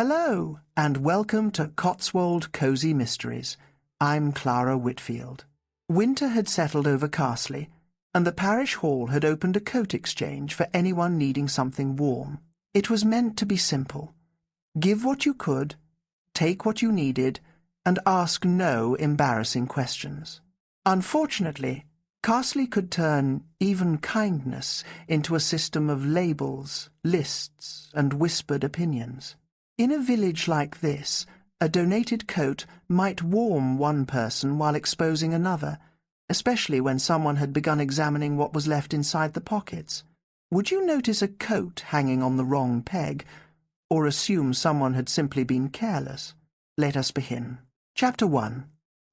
Hello, and welcome to Cotswold Cozy Mysteries. I'm Clara Whitfield. Winter had settled over Carsley, and the parish hall had opened a coat exchange for anyone needing something warm. It was meant to be simple. Give what you could, take what you needed, and ask no embarrassing questions. Unfortunately, Carsley could turn even kindness into a system of labels, lists, and whispered opinions. In a village like this, a donated coat might warm one person while exposing another, especially when someone had begun examining what was left inside the pockets. Would you notice a coat hanging on the wrong peg, or assume someone had simply been careless? Let us begin. Chapter 1.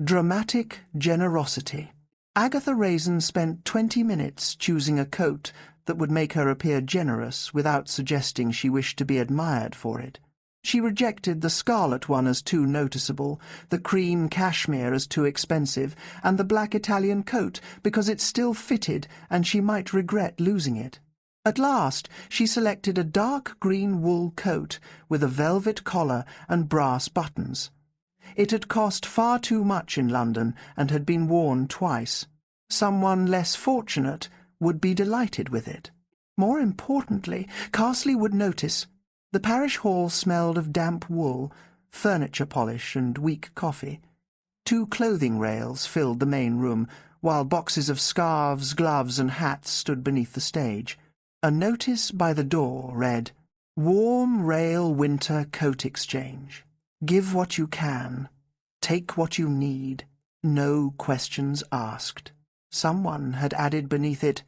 Dramatic Generosity. Agatha Raisin spent 20 minutes choosing a coat that would make her appear generous without suggesting she wished to be admired for it. She rejected the scarlet one as too noticeable, the cream cashmere as too expensive, and the black Italian coat because it still fitted and she might regret losing it. At last she selected a dark green wool coat with a velvet collar and brass buttons. It had cost far too much in London and had been worn twice. Someone less fortunate would be delighted with it. More importantly, Carsley would notice. The parish hall smelled of damp wool, furniture polish, and weak coffee. 2 clothing rails filled the main room, while boxes of scarves, gloves, and hats stood beneath the stage. A notice by the door read, "Warm Rail Winter Coat Exchange. Give what you can. Take what you need. No questions asked." Someone had added beneath it,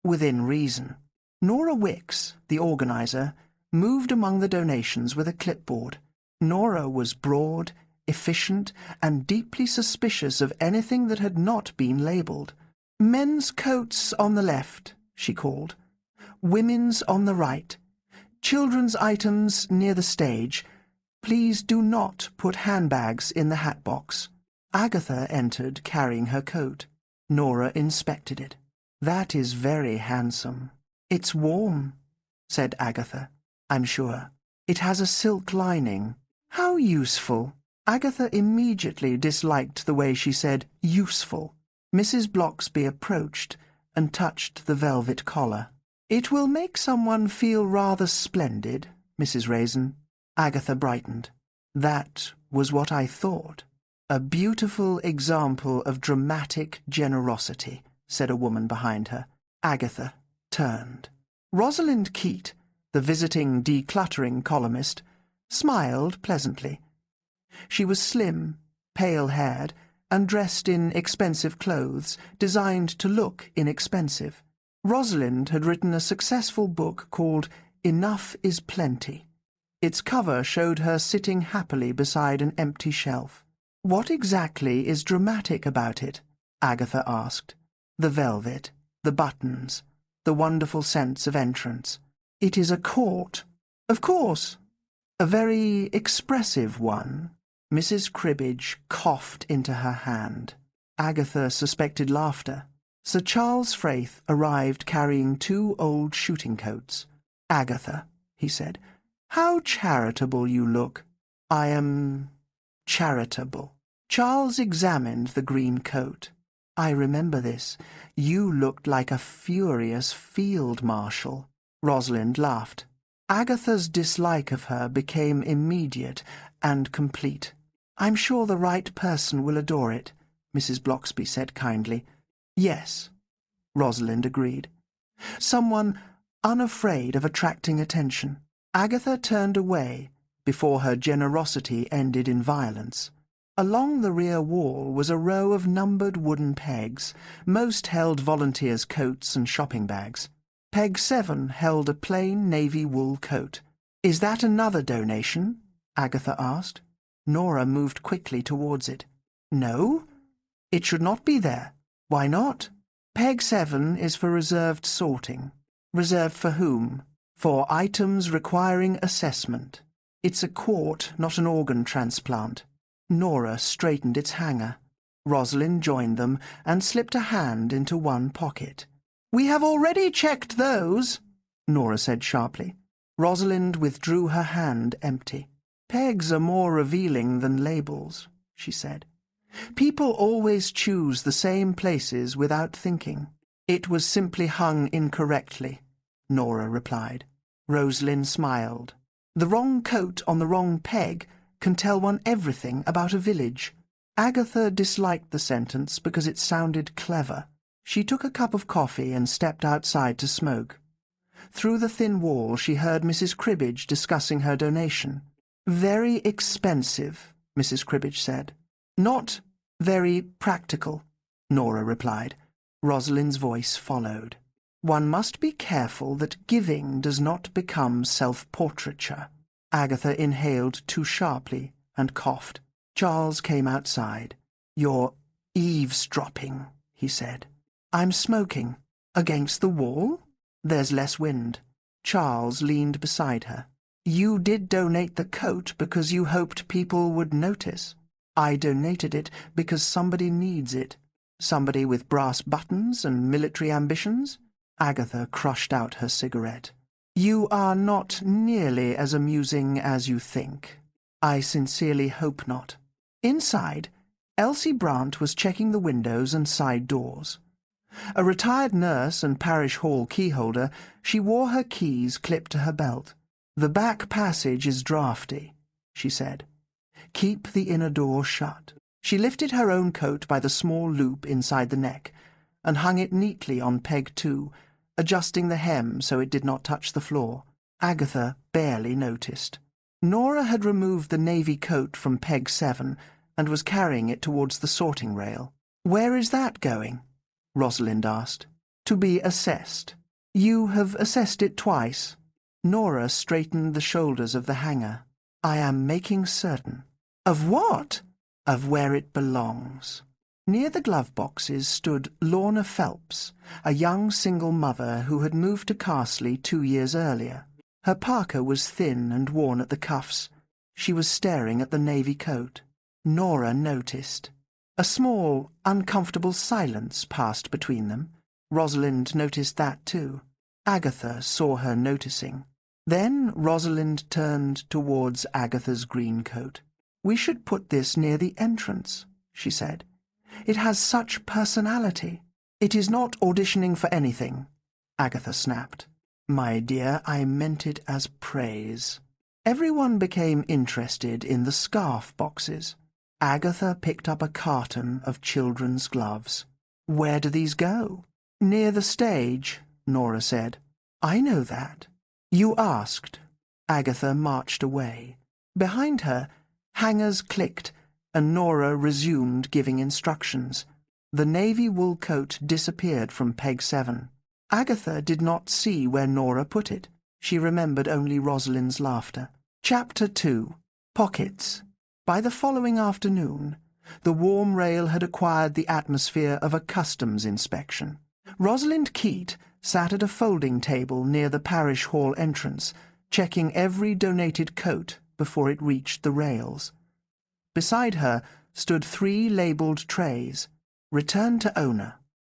"Within reason." Nora Wicks, the organiser, moved among the donations with a clipboard. Nora was broad, efficient, and deeply suspicious of anything that had not been labelled. "Men's coats on the left," she called. "Women's on the right. Children's items near the stage. Please do not put handbags in the hat box." Agatha entered carrying her coat. Nora inspected it. "That is very handsome." "It's warm," said Agatha. "I'm sure. It has a silk lining." "How useful." Agatha immediately disliked the way she said useful. Mrs. Blocksby approached and touched the velvet collar. "It will make someone feel rather splendid, Mrs. Raisin." Agatha brightened. "That was what I thought." "A beautiful example of dramatic generosity," said a woman behind her. Agatha turned. Rosalind Keat, the visiting decluttering columnist, smiled pleasantly. She was slim, pale-haired, and dressed in expensive clothes, designed to look inexpensive. Rosalind had written a successful book called Enough is Plenty. Its cover showed her sitting happily beside an empty shelf. "What exactly is dramatic about it?" Agatha asked. "The velvet, the buttons, the wonderful sense of entrance. It is a court." "Of course." "A very expressive one." Mrs. Cribbage coughed into her hand. Agatha suspected laughter. Sir Charles Frayth arrived carrying 2 old shooting coats. "Agatha," he said, "how charitable you look." "I am charitable." Charles examined the green coat. "I remember this. You looked like a furious field marshal." Rosalind laughed. Agatha's dislike of her became immediate and complete. "I'm sure the right person will adore it," Mrs. Blocksby said kindly. "Yes," Rosalind agreed. "Someone unafraid of attracting attention." Agatha turned away before her generosity ended in violence. Along the rear wall was a row of numbered wooden pegs. Most held volunteers' coats and shopping bags. Peg 7 held a plain navy wool coat. "Is that another donation?" Agatha asked. Nora moved quickly towards it. "No, it should not be there." "Why not?" "Peg 7 is for reserved sorting." "Reserved for whom?" "For items requiring assessment. It's a quart, not an organ transplant." Nora straightened its hanger. Rosalind joined them and slipped a hand into one pocket. "We have already checked those," Nora said sharply. Rosalind withdrew her hand empty. "Pegs are more revealing than labels," she said. "People always choose the same places without thinking." "It was simply hung incorrectly," Nora replied. Rosalind smiled. "The wrong coat on the wrong peg can tell one everything about a village." Agatha disliked the sentence because it sounded clever. She took a cup of coffee and stepped outside to smoke. Through the thin wall she heard Mrs. Cribbage discussing her donation. "Very expensive," Mrs. Cribbage said. "Not very practical," Nora replied. Rosalind's voice followed. "One must be careful that giving does not become self-portraiture." Agatha inhaled too sharply and coughed. Charles came outside. "You're eavesdropping," he said. "I'm smoking." "Against the wall? There's less wind." Charles leaned beside her. "You did donate the coat because you hoped people would notice. I donated it because somebody needs it. Somebody with brass buttons and military ambitions." Agatha crushed out her cigarette. "You are not nearly as amusing as you think." "I sincerely hope not." Inside, Elsie Brant was checking the windows and side doors. A retired nurse and parish hall keyholder, she wore her keys clipped to her belt. "The back passage is draughty," she said. "Keep the inner door shut." She lifted her own coat by the small loop inside the neck, and hung it neatly on peg 2, adjusting the hem so it did not touch the floor. Agatha barely noticed. Nora had removed the navy coat from peg 7 and was carrying it towards the sorting rail. "Where is that going?" Rosalind asked. "To be assessed." "You have assessed it twice." Nora straightened the shoulders of the hanger. "I am making certain." "Of what?" "Of where it belongs." Near the glove boxes stood Lorna Phelps, a young single mother who had moved to Carsley 2 years earlier. Her parka was thin and worn at the cuffs. She was staring at the navy coat. Nora noticed. A small, uncomfortable silence passed between them. Rosalind noticed that too. Agatha saw her noticing. Then Rosalind turned towards Agatha's green coat. "We should put this near the entrance," she said. "It has such personality." "It is not auditioning for anything," Agatha snapped. "My dear, I meant it as praise." Everyone became interested in the scarf boxes. Agatha picked up a carton of children's gloves. "Where do these go?" "Near the stage," Nora said. "I know that." "You asked." Agatha marched away. Behind her, hangers clicked, and Nora resumed giving instructions. The navy wool coat disappeared from peg 7. Agatha did not see where Nora put it. She remembered only Rosalind's laughter. Chapter 2. Pockets. By the following afternoon, the warm rail had acquired the atmosphere of a customs inspection. Rosalind Keat sat at a folding table near the parish hall entrance, checking every donated coat before it reached the rails. Beside her stood 3 labelled trays: "Return to owner,"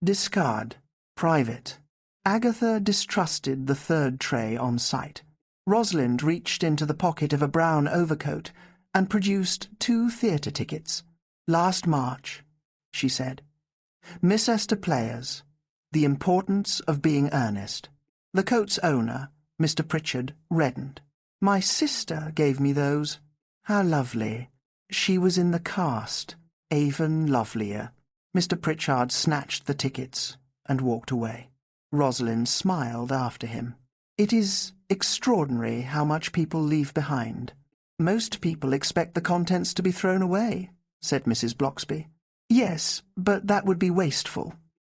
"Discard," "Private." Agatha distrusted the 3rd tray on sight. Rosalind reached into the pocket of a brown overcoat and produced 2 theatre tickets. "Last March," she said. "Miss Esther Players, The Importance of Being Earnest." The coat's owner, Mr. Pritchard, reddened. "My sister gave me those." "How lovely." "She was in the cast. Even lovelier." Mr. Pritchard snatched the tickets and walked away. Rosalind smiled after him. "It is extraordinary how much people leave behind." "Most people expect the contents to be thrown away," said Mrs. Blocksby. "Yes, but that would be wasteful."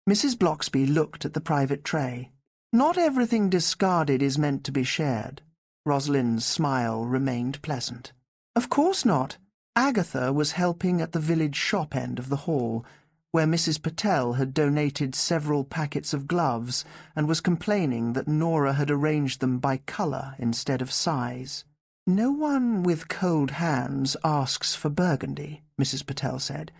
Mrs. Blocksby looked at the private tray. "Not everything discarded is meant to be shared." Rosalind's smile remained pleasant. "Of course not." Agatha was helping at the village shop end of the hall, where Mrs. Patel had donated several packets of gloves and was complaining that Nora had arranged them by colour instead of size. "No one with cold hands asks for burgundy," Mrs. Patel said.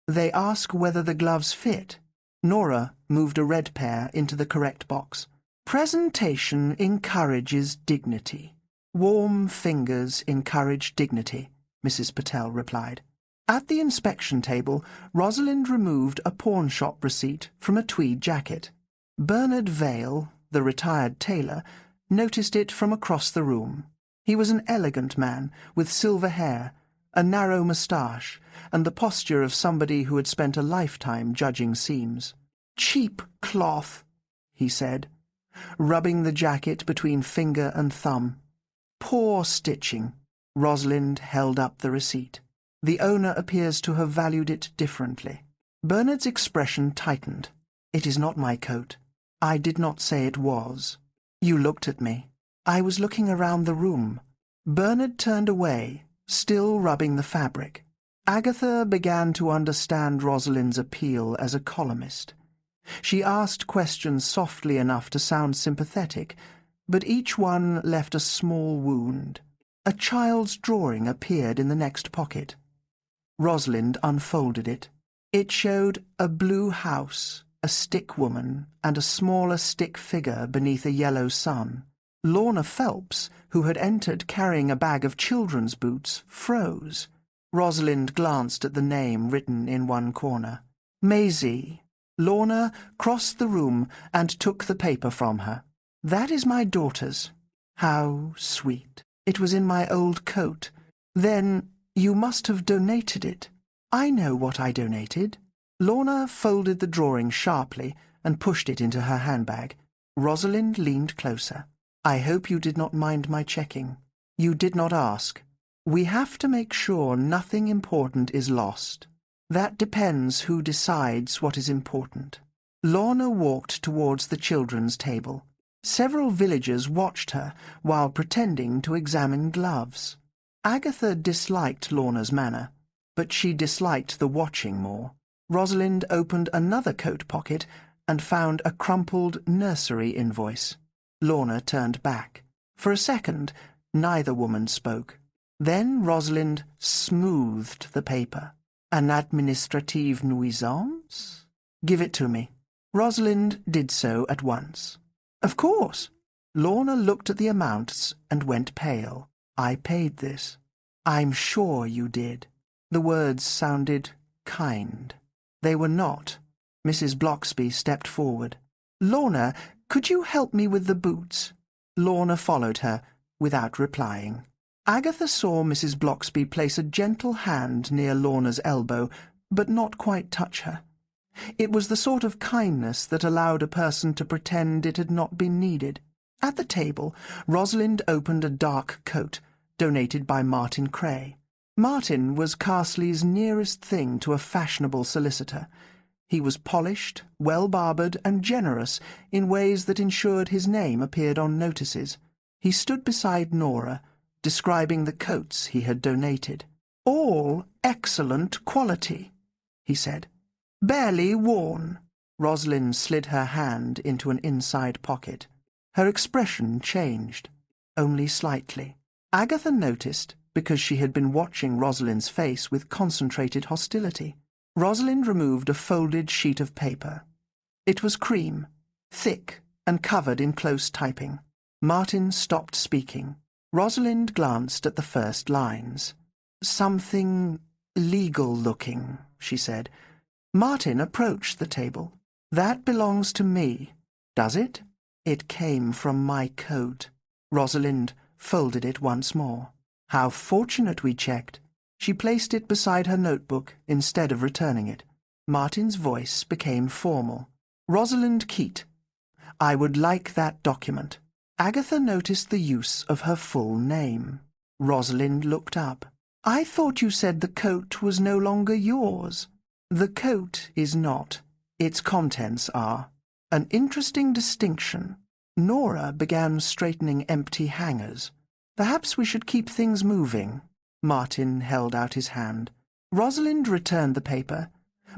"They ask whether the gloves fit." Nora moved a red pair into the correct box. "Presentation encourages dignity." "Warm fingers encourage dignity," Mrs. Patel replied. At the inspection table, Rosalind removed a pawnshop receipt from a tweed jacket. Bernard Vale, the retired tailor, noticed it from across the room. He was an elegant man, with silver hair, a narrow moustache, and the posture of somebody who had spent a lifetime judging seams. "Cheap cloth," he said, rubbing the jacket between finger and thumb. "Poor stitching." Rosalind held up the receipt. "The owner appears to have valued it differently." Bernard's expression tightened. "It is not my coat. I did not say it was. You looked at me. I was looking around the room." Bernard turned away, still rubbing the fabric. Agatha began to understand Rosalind's appeal as a columnist. She asked questions softly enough to sound sympathetic, but each one left a small wound. A child's drawing appeared in the next pocket. Rosalind unfolded it. It showed a blue house, a stick woman, and a smaller stick figure beneath a yellow sun. Lorna Phelps, who had entered carrying a bag of children's boots, froze. Rosalind glanced at the name written in one corner. "Maisie." Lorna crossed the room and took the paper from her. "That is my daughter's." "How sweet. It was in my old coat. Then you must have donated it." "I know what I donated." Lorna folded the drawing sharply and pushed it into her handbag. Rosalind leaned closer. "I hope you did not mind my checking. You did not ask. We have to make sure nothing important is lost. That depends who decides what is important." Lorna walked towards the children's table. Several villagers watched her while pretending to examine gloves. Agatha disliked Lorna's manner, but she disliked the watching more. Rosalind opened another coat pocket and found a crumpled nursery invoice. Lorna turned back. For a second, neither woman spoke. Then Rosalind smoothed the paper. "An administrative nuisance? Give it to me." Rosalind did so at once. "Of course." Lorna looked at the amounts and went pale. "I paid this." "I'm sure you did." The words sounded kind. They were not. Mrs. Bloxby stepped forward. "Lorna, could you help me with the boots?" Lorna followed her, without replying. Agatha saw Mrs. Bloxby place a gentle hand near Lorna's elbow, but not quite touch her. It was the sort of kindness that allowed a person to pretend it had not been needed. At the table, Rosalind opened a dark coat, donated by Martin Cray. Martin was Carsley's nearest thing to a fashionable solicitor. He was polished, well-barbered, and generous in ways that ensured his name appeared on notices. He stood beside Nora, describing the coats he had donated. "All excellent quality," he said. "Barely worn." Rosalind slid her hand into an inside pocket. Her expression changed, only slightly. Agatha noticed, because she had been watching Rosalind's face with concentrated hostility. Rosalind removed a folded sheet of paper. It was cream, thick and covered in close typing. Martin stopped speaking. Rosalind glanced at the first lines. "Something legal-looking," she said. Martin approached the table. "That belongs to me, does it?" "It came from my coat." Rosalind folded it once more. "How fortunate we checked." She placed it beside her notebook instead of returning it. Martin's voice became formal. "Rosalind Keat. I would like that document." Agatha noticed the use of her full name. Rosalind looked up. "I thought you said the coat was no longer yours." "The coat is not. Its contents are. An interesting distinction." Nora began straightening empty hangers. "Perhaps we should keep things moving." Martin held out his hand. Rosalind returned the paper,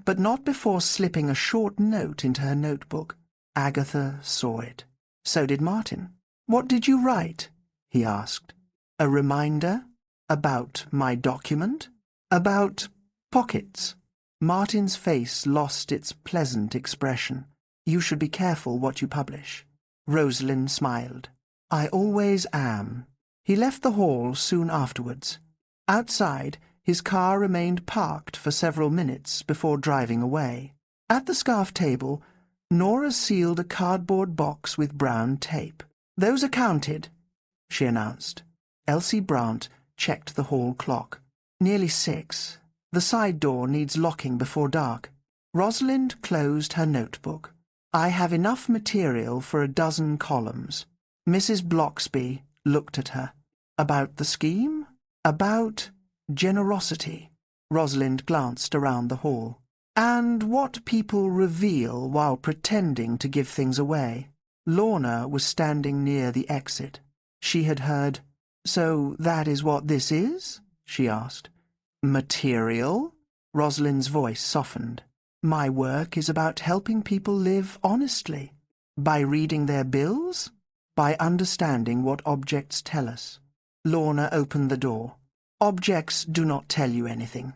but not before slipping a short note into her notebook. Agatha saw it. So did Martin. "What did you write?" he asked. "A reminder? About my document? About pockets?" Martin's face lost its pleasant expression. "You should be careful what you publish." Rosalind smiled. "I always am." He left the hall soon afterwards. Outside, his car remained parked for several minutes before driving away. At the scarf table, Nora sealed a cardboard box with brown tape. "Those are counted," she announced. Elsie Brant checked the hall clock. "Nearly 6. The side door needs locking before dark." Rosalind closed her notebook. "I have enough material for a dozen columns." Mrs. Bloxby looked at her. "About the scheme? About generosity?" Rosalind glanced around the hall. "And what people reveal while pretending to give things away." Lorna was standing near the exit. She had heard. "So that is what this is?" she asked. "Material?" Rosalind's voice softened. "My work is about helping people live honestly. By reading their bills? By understanding what objects tell us." Lorna opened the door. "Objects do not tell you anything.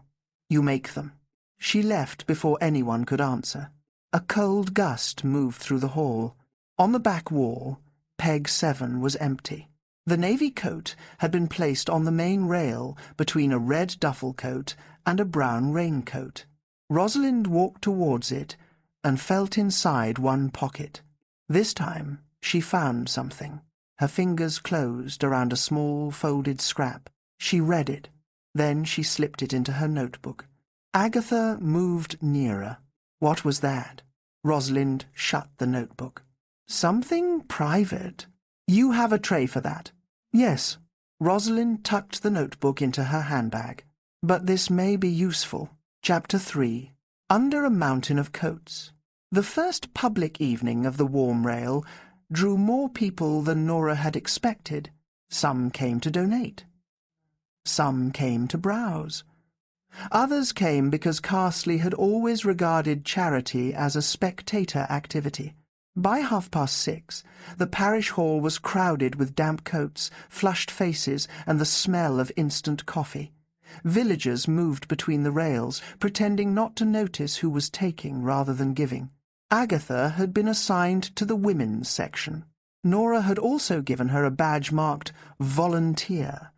You make them." She left before anyone could answer. A cold gust moved through the hall. On the back wall, peg 7 was empty. The navy coat had been placed on the main rail between a red duffel coat and a brown raincoat. Rosalind walked towards it and felt inside one pocket. This time she found something. Her fingers closed around a small folded scrap. She read it. Then she slipped it into her notebook. Agatha moved nearer. What was that? Rosalind shut the notebook. "Something private. You have a tray for that." "Yes." Rosalind tucked the notebook into her handbag. "But this may be useful." Chapter 3. Under a Mountain of Coats. The first public evening of the Warm Rail drew more people than Nora had expected. Some came to donate. Some came to browse. Others came because Carsley had always regarded charity as a spectator activity. By 6:30, the parish hall was crowded with damp coats, flushed faces, and the smell of instant coffee. Villagers moved between the rails, pretending not to notice who was taking rather than giving. Agatha had been assigned to the women's section. Nora had also given her a badge marked "Volunteer,"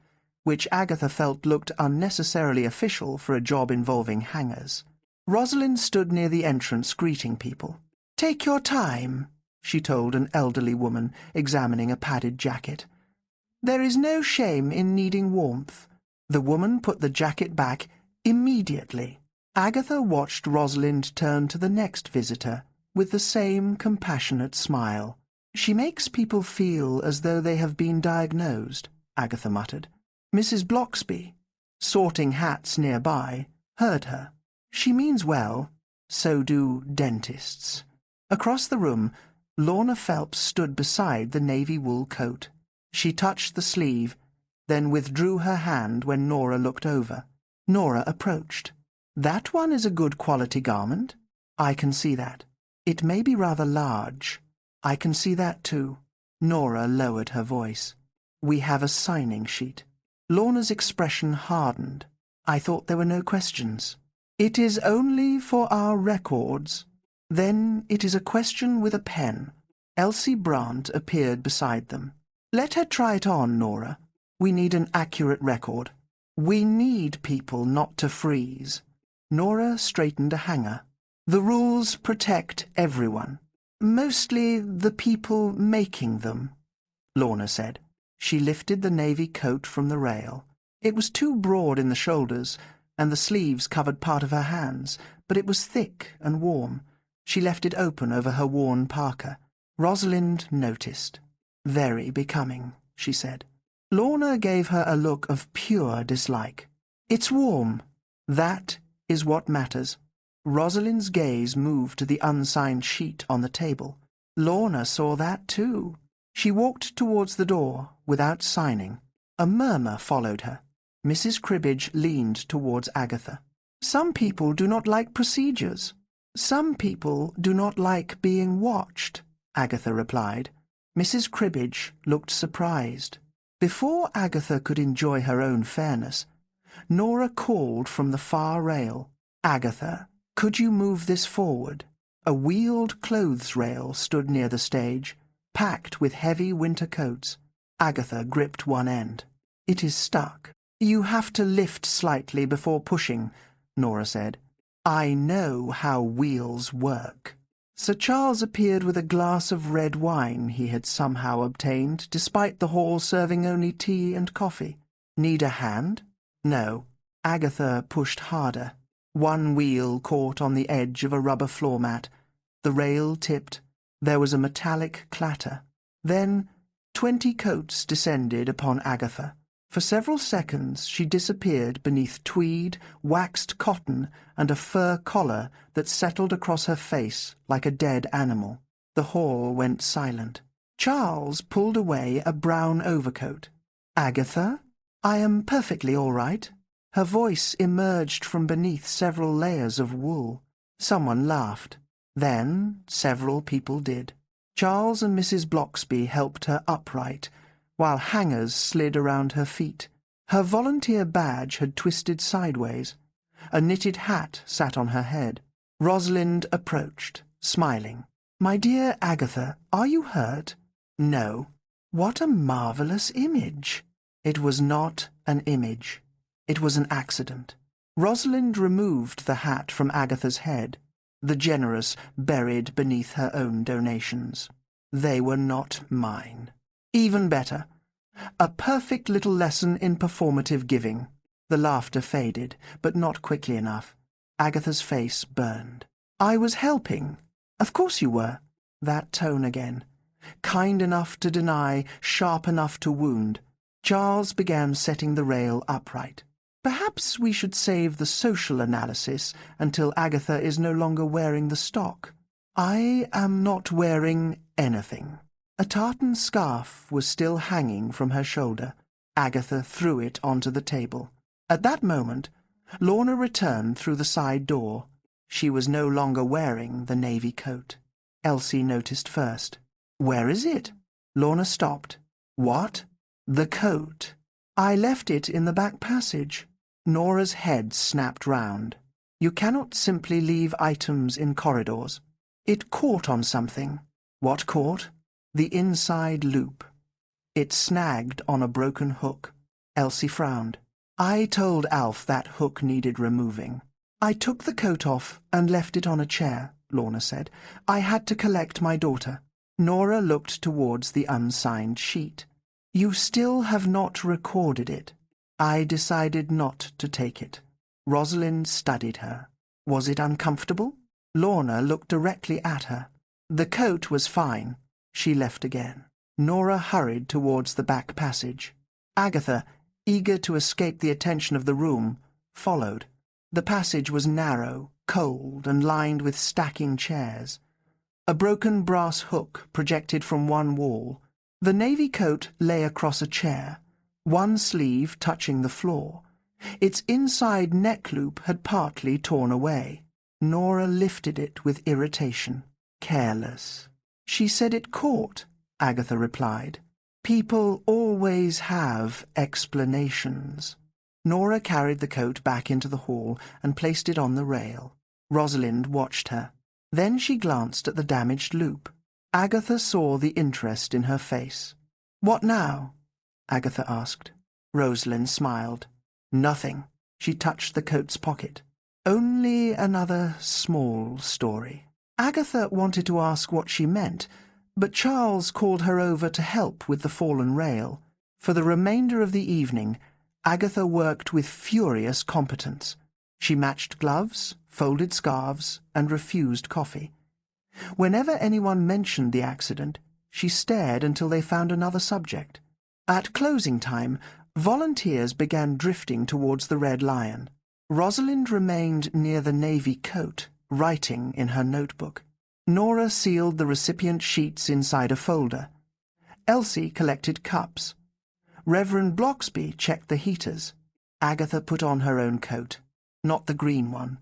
which Agatha felt looked unnecessarily official for a job involving hangers. Rosalind stood near the entrance greeting people. "Take your time," she told an elderly woman examining a padded jacket. "There is no shame in needing warmth." The woman put the jacket back immediately. Agatha watched Rosalind turn to the next visitor with the same compassionate smile. "She makes people feel as though they have been diagnosed," Agatha muttered. Mrs. Bloxby, sorting hats nearby, heard her. "She means well. So do dentists." Across the room, Lorna Phelps stood beside the navy wool coat. She touched the sleeve, then withdrew her hand when Nora looked over. Nora approached. "That one is a good quality garment. I can see that. It may be rather large. I can see that too." Nora lowered her voice. "We have a signing sheet." Lorna's expression hardened. "I thought there were no questions." "It is only for our records." "Then it is a question with a pen." Elsie Brant appeared beside them. "Let her try it on, Nora. We need an accurate record. We need people not to freeze." Nora straightened a hanger. "The rules protect everyone. Mostly the people making them," Lorna said. She lifted the navy coat from the rail. It was too broad in the shoulders, and the sleeves covered part of her hands, but it was thick and warm. She left it open over her worn parka. Rosalind noticed. "Very becoming," she said. Lorna gave her a look of pure dislike. "It's warm. That is what matters." Rosalind's gaze moved to the unsigned sheet on the table. Lorna saw that too. She walked towards the door without signing. A murmur followed her. Mrs. Cribbage leaned towards Agatha. "Some people do not like procedures." "Some people do not like being watched," Agatha replied. Mrs. Cribbage looked surprised. Before Agatha could enjoy her own fairness, Nora called from the far rail, "Agatha, could you move this forward?" A wheeled clothes rail stood near the stage, packed with heavy winter coats. Agatha gripped one end. "It is stuck. You have to lift slightly before pushing," Nora said. "I know how wheels work." Sir Charles appeared with a glass of red wine he had somehow obtained, despite the hall serving only tea and coffee. "Need a hand?" "No." Agatha pushed harder. One wheel caught on the edge of a rubber floor mat. The rail tipped. There was a metallic clatter. Then 20 coats descended upon Agatha. For several seconds she disappeared beneath tweed, waxed cotton, and a fur collar that settled across her face like a dead animal. The hall went silent. Charles pulled away a brown overcoat. "Agatha, I am perfectly all right." Her voice emerged from beneath several layers of wool. Someone laughed. Then several people did. Charles and Mrs. Blocksby helped her upright, while hangers slid around her feet. Her volunteer badge had twisted sideways. A knitted hat sat on her head. Rosalind approached, smiling. "My dear Agatha, are you hurt?" "No." "What a marvellous image!" It was not an image. It was an accident. Rosalind removed the hat from Agatha's head, the generous buried beneath her own donations. They were not mine. Even better. A perfect little lesson in performative giving. The laughter faded, but not quickly enough. Agatha's face burned. "I was helping. Of course you were." That tone again. Kind enough to deny, sharp enough to wound. Charles began setting the rail upright. "Perhaps we should save the social analysis until Agatha is no longer wearing the stock." "I am not wearing anything." A tartan scarf was still hanging from her shoulder. Agatha threw it onto the table. At that moment, Lorna returned through the side door. She was no longer wearing the navy coat. Elsie noticed first. "Where is it?" Lorna stopped. "What?" "The coat. I left it in the back passage." Nora's head snapped round. "You cannot simply leave items in corridors." "It caught on something." "What caught?" "The inside loop. It snagged on a broken hook." Elsie frowned. "I told Alf that hook needed removing." "I took the coat off and left it on a chair," Lorna said. "I had to collect my daughter." Nora looked towards the unsigned sheet. "You still have not recorded it." "I decided not to take it." Rosalind studied her. "Was it uncomfortable?" Lorna looked directly at her. "The coat was fine." She left again. Nora hurried towards the back passage. Agatha, eager to escape the attention of the room, followed. The passage was narrow, cold, and lined with stacking chairs. A broken brass hook projected from one wall. The navy coat lay across a chair, one sleeve touching the floor. Its inside neck loop had partly torn away. Nora lifted it with irritation. "Careless." "She said it caught," Agatha replied. "People always have explanations." Nora carried the coat back into the hall and placed it on the rail. Rosalind watched her. Then she glanced at the damaged loop. Agatha saw the interest in her face. "What now?" Agatha asked. Rosalind smiled. "Nothing." She touched the coat's pocket. "Only another small story." Agatha wanted to ask what she meant, but Charles called her over to help with the fallen rail. For the remainder of the evening, Agatha worked with furious competence. She matched gloves, folded scarves, and refused coffee. Whenever anyone mentioned the accident, she stared until they found another subject. At closing time, volunteers began drifting towards the Red Lion. Rosalind remained near the navy coat, writing in her notebook. Nora sealed the recipient sheets inside a folder. Elsie collected cups. Reverend Blocksby checked the heaters. Agatha put on her own coat, not the green one.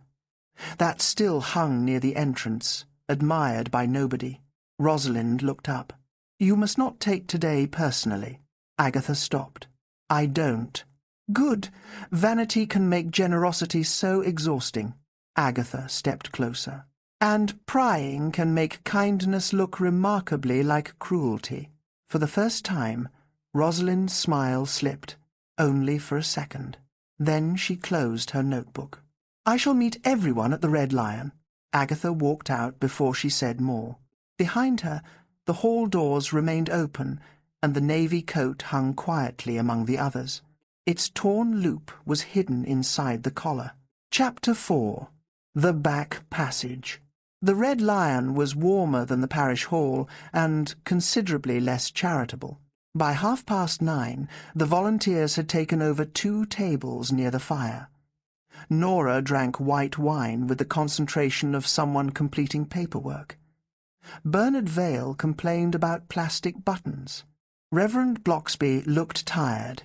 That still hung near the entrance, admired by nobody. Rosalind looked up. "You must not take today personally." Agatha stopped. "I don't." "Good. Vanity can make generosity so exhausting." Agatha stepped closer. "And prying can make kindness look remarkably like cruelty." For the first time, Rosalind's smile slipped. only for a second. Then she closed her notebook. "I shall meet everyone at the Red Lion." Agatha walked out before she said more. Behind her, the hall doors remained open, and the navy coat hung quietly among the others. Its torn loop was hidden inside the collar. Chapter 4. The Back Passage. The Red Lion was warmer than the parish hall, and considerably less charitable. By 9:30, the volunteers had taken over 2 tables near the fire. Nora drank white wine with the concentration of someone completing paperwork. Bernard Vale complained about plastic buttons. Reverend Blocksby looked tired.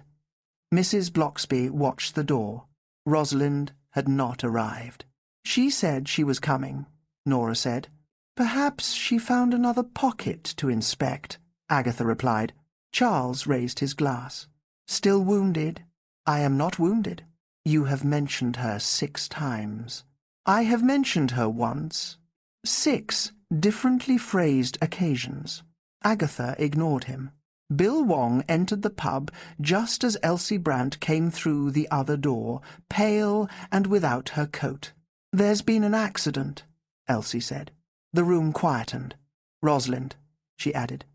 Mrs. Blocksby watched the door. Rosalind had not arrived. "She said she was coming," Nora said. "Perhaps she found another pocket to inspect," Agatha replied. Charles raised his glass. "Still wounded?" "I am not wounded." "You have mentioned her 6 times." "I have mentioned her once." 6 differently phrased occasions. Agatha ignored him. Bill Wong entered the pub just as Elsie Brant came through the other door, pale and without her coat. "There's been an accident," Elsie said. The room quietened. "Rosalind," she added.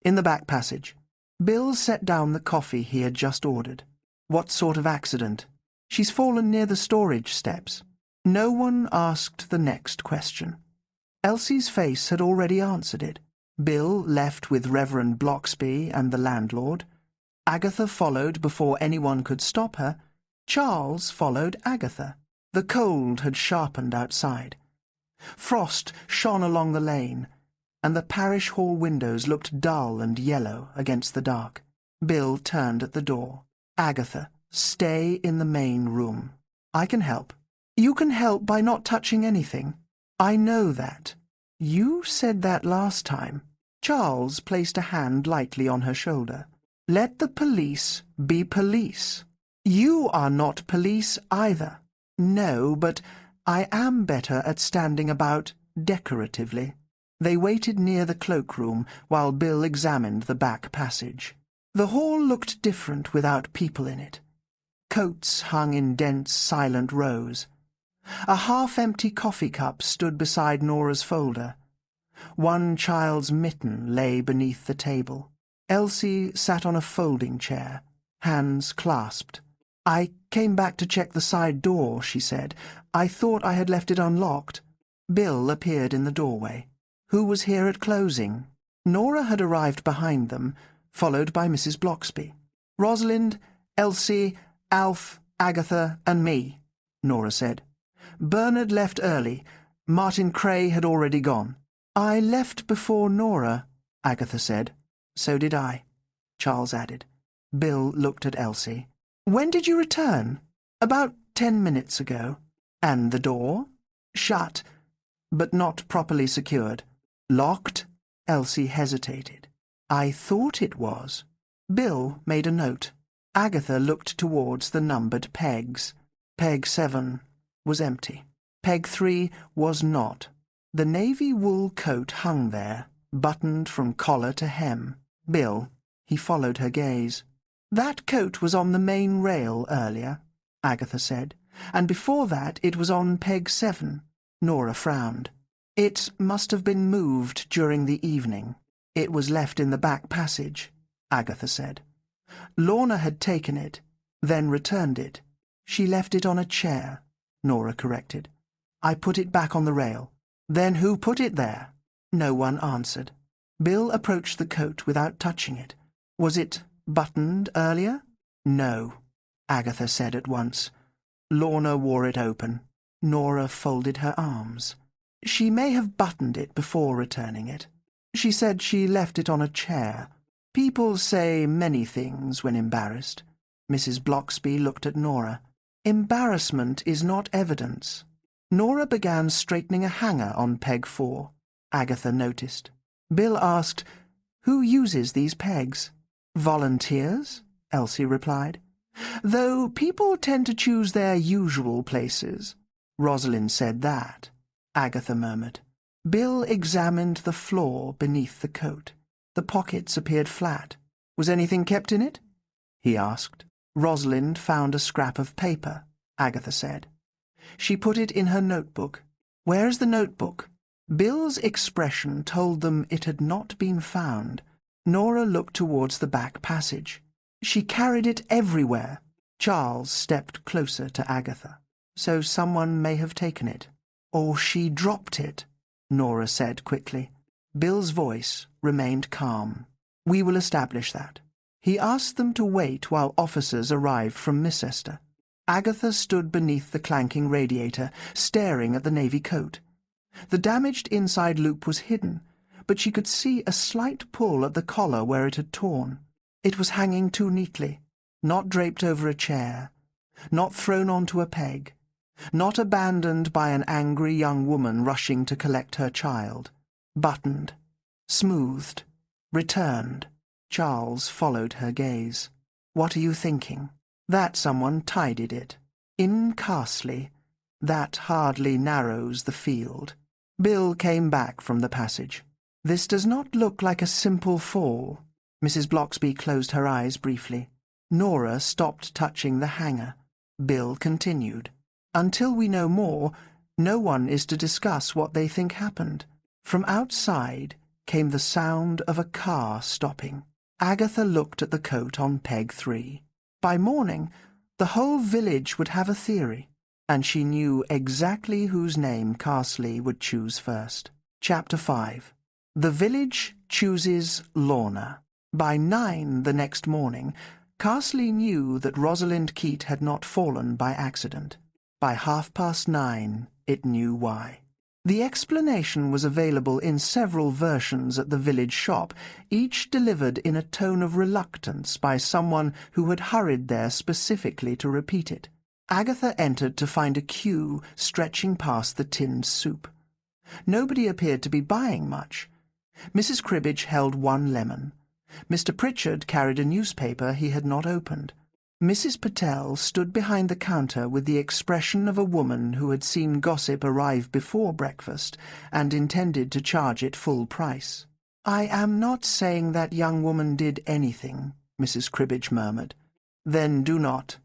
"In the back passage." Bill set down the coffee he had just ordered. "What sort of accident?" "She's fallen near the storage steps." No one asked the next question. Elsie's face had already answered it. Bill left with Reverend Blocksby and the landlord. Agatha followed before anyone could stop her. Charles followed Agatha. The cold had sharpened outside. Frost shone along the lane, and the parish hall windows looked dull and yellow against the dark. Bill turned at the door. "Agatha, stay in the main room. I can help." "You can help by not touching anything." "I know that." "You said that last time." Charles placed a hand lightly on her shoulder. "Let the police be police. You are not police either." "No, but I am better at standing about decoratively." They waited near the cloakroom while Bill examined the back passage. The hall looked different without people in it. Coats hung in dense, silent rows. A half-empty coffee cup stood beside Nora's folder. One child's mitten lay beneath the table. Elsie sat on a folding chair, hands clasped. "I came back to check the side door," she said. "I thought I had left it unlocked." Bill appeared in the doorway. "Who was here at closing?" Nora had arrived behind them, followed by Mrs. Blocksby. "Rosalind, Elsie, Alf, Agatha, and me," Nora said. "Bernard left early. Martin Cray had already gone." "I left before Nora," Agatha said. "So did I," Charles added. Bill looked at Elsie. "When did you return?" "About 10 minutes ago." "And the door?" "Shut, but not properly secured." "Locked?" Elsie hesitated. "I thought it was." Bill made a note. Agatha looked towards the numbered pegs. Peg 7 was empty. Peg 3 was not. The navy wool coat hung there, buttoned from collar to hem. Bill, he followed her gaze. "That coat was on the main rail earlier," Agatha said, "and before that it was on peg 7. Nora frowned. "It must have been moved during the evening. It was left in the back passage," Agatha said. "Lorna had taken it, then returned it." "She left it on a chair," Nora corrected. "I put it back on the rail." "Then who put it there?" No one answered. Bill approached the coat without touching it. "Was it buttoned earlier?" "No," Agatha said at once. "Lorna wore it open." Nora folded her arms. "She may have buttoned it before returning it. She said she left it on a chair. People say many things when embarrassed." Mrs. Blocksby looked at Nora. "Embarrassment is not evidence." Nora began straightening a hanger on peg 4. Agatha noticed. Bill asked, "Who uses these pegs?" "Volunteers," Elsie replied. "Though people tend to choose their usual places." "Rosalind said that," Agatha murmured. Bill examined the floor beneath the coat. The pockets appeared flat. "Was anything kept in it?" he asked. Rosalind found a scrap of paper, Agatha said. She put it in her notebook. Where's the notebook? Bill's expression told them it had not been found. Nora looked towards the back passage. She carried it everywhere. Charles stepped closer to Agatha. So someone may have taken it. Or she dropped it, Nora said quickly. Bill's voice remained calm. We will establish that. He asked them to wait while officers arrived from Micester. Agatha stood beneath the clanking radiator, staring at the navy coat. The damaged inside loop was hidden, but she could see a slight pull at the collar where it had torn. It was hanging too neatly, not draped over a chair, not thrown onto a peg, not abandoned by an angry young woman rushing to collect her child. Buttoned, smoothed, returned. Charles followed her gaze. What are you thinking? That someone tidied it. In Carsley. That hardly narrows the field. Bill came back from the passage. This does not look like a simple fall. Mrs. Blocksby closed her eyes briefly. Nora stopped touching the hanger. Bill continued. Until we know more, no one is to discuss what they think happened. From outside came the sound of a car stopping. Agatha looked at the coat on peg 3. By morning, the whole village would have a theory, and she knew exactly whose name Carsley would choose first. Chapter 5. The village chooses Lorna. By 9 the next morning, Carsley knew that Rosalind Keat had not fallen by accident. By 9:30, it knew why. The explanation was available in several versions at the village shop, each delivered in a tone of reluctance by someone who had hurried there specifically to repeat it. Agatha entered to find a queue stretching past the tinned soup. Nobody appeared to be buying much. Mrs. Cribbage held 1 lemon. Mr. Pritchard carried a newspaper he had not opened. Mrs. Patel stood behind the counter with the expression of a woman who had seen gossip arrive before breakfast and intended to charge it full price. "I am not saying that young woman did anything," Mrs. Cribbage murmured. "Then do not,"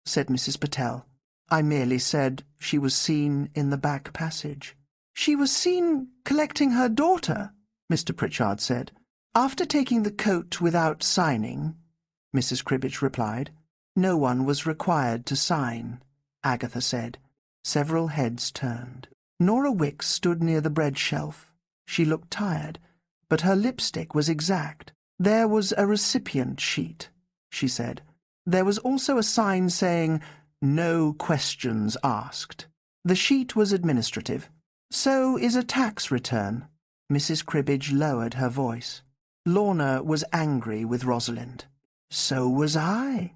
said Mrs. Patel. "I merely said she was seen in the back passage." "She was seen collecting her daughter," Mr. Pritchard said. "After taking the coat without signing," Mrs. Cribbage replied. "No one was required to sign," Agatha said. Several heads turned. Nora Wicks stood near the bread shelf. She looked tired, but her lipstick was exact. "There was a recipient sheet," she said. "There was also a sign saying, 'No questions asked.' The sheet was administrative. So is a tax return." Mrs. Cribbage lowered her voice. Lorna was angry with Rosalind. "So was I,"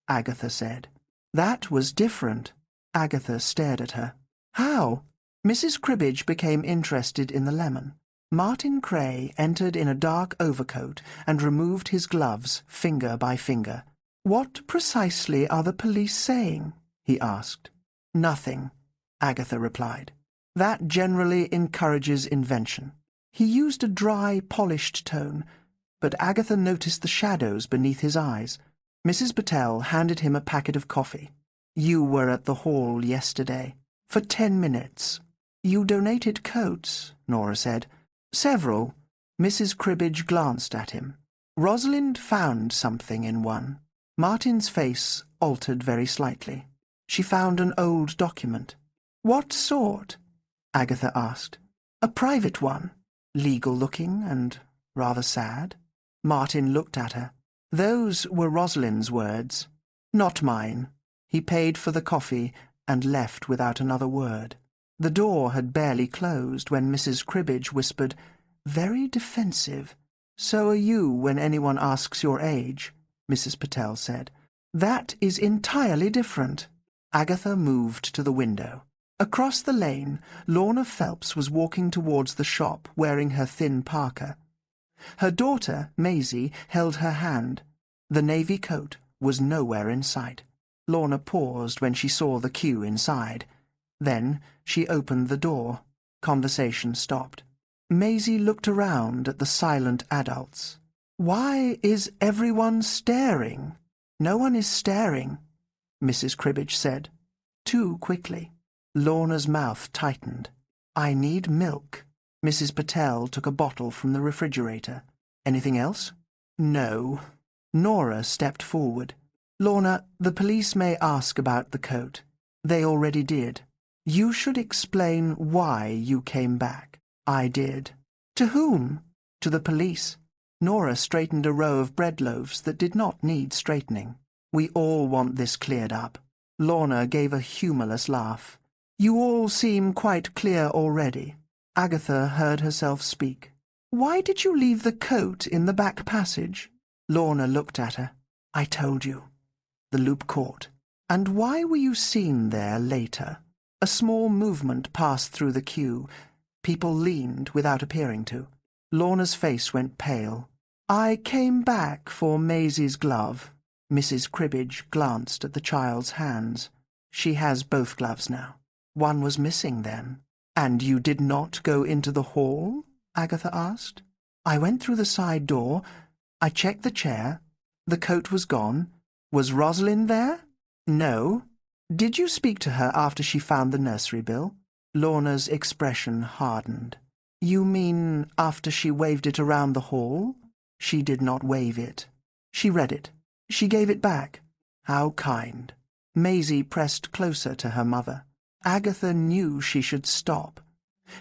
Agatha said. "That was different." Agatha stared at her. "How?" Mrs. Cribbage became interested in the lemon. Martin Cray entered in a dark overcoat and removed his gloves finger by finger. "What precisely are the police saying?" he asked. "Nothing," Agatha replied. "That generally encourages invention." He used a dry, polished tone, but Agatha noticed the shadows beneath his eyes. Mrs. Patel handed him a packet of coffee. "You were at the hall yesterday. For 10 minutes. You donated coats," Nora said. "Several." Mrs. Cribbage glanced at him. "Rosalind found something in one." Martin's face altered very slightly. "She found an old document." "What sort?" Agatha asked. "A private one. Legal-looking and rather sad." Martin looked at her. "Those were Rosalind's words, not mine." He paid for the coffee and left without another word. The door had barely closed when Mrs. Cribbage whispered, "Very defensive." "So are you when anyone asks your age," Mrs. Patel said. "That is entirely different." Agatha moved to the window. Across the lane, Lorna Phelps was walking towards the shop wearing her thin parka. Her daughter, Maisie, held her hand. The navy coat was nowhere in sight. Lorna paused when she saw the queue inside. Then she opened the door. Conversation stopped. Maisie looked around at the silent adults. "Why is everyone staring?" "No one is staring," Mrs. Cribbage said. Too quickly. Lorna's mouth tightened. "I need milk." Mrs. Patel took a bottle from the refrigerator. "Anything else?" "No." Nora stepped forward. "Lorna, the police may ask about the coat. They already did. You should explain why you came back." "I did." "To whom?" "To the police." Nora straightened a row of bread loaves that did not need straightening. "We all want this cleared up." Lorna gave a humourless laugh. "You all seem quite clear already." Agatha heard herself speak. "Why did you leave the coat in the back passage?" Lorna looked at her. "I told you." The loop caught. "And why were you seen there later?" A small movement passed through the queue. People leaned without appearing to. Lorna's face went pale. "I came back for Maisie's glove." Mrs. Cribbage glanced at the child's hands. "She has both gloves now." "One was missing then." "And you did not go into the hall?" Agatha asked. "I went through the side door. I checked the chair. The coat was gone. Was Rosalind there?" "No." "Did you speak to her after she found the nursery bill?" Lorna's expression hardened. "You mean after she waved it around the hall?" "She did not wave it. She read it. She gave it back." "How kind." Maisie pressed closer to her mother. Agatha knew she should stop.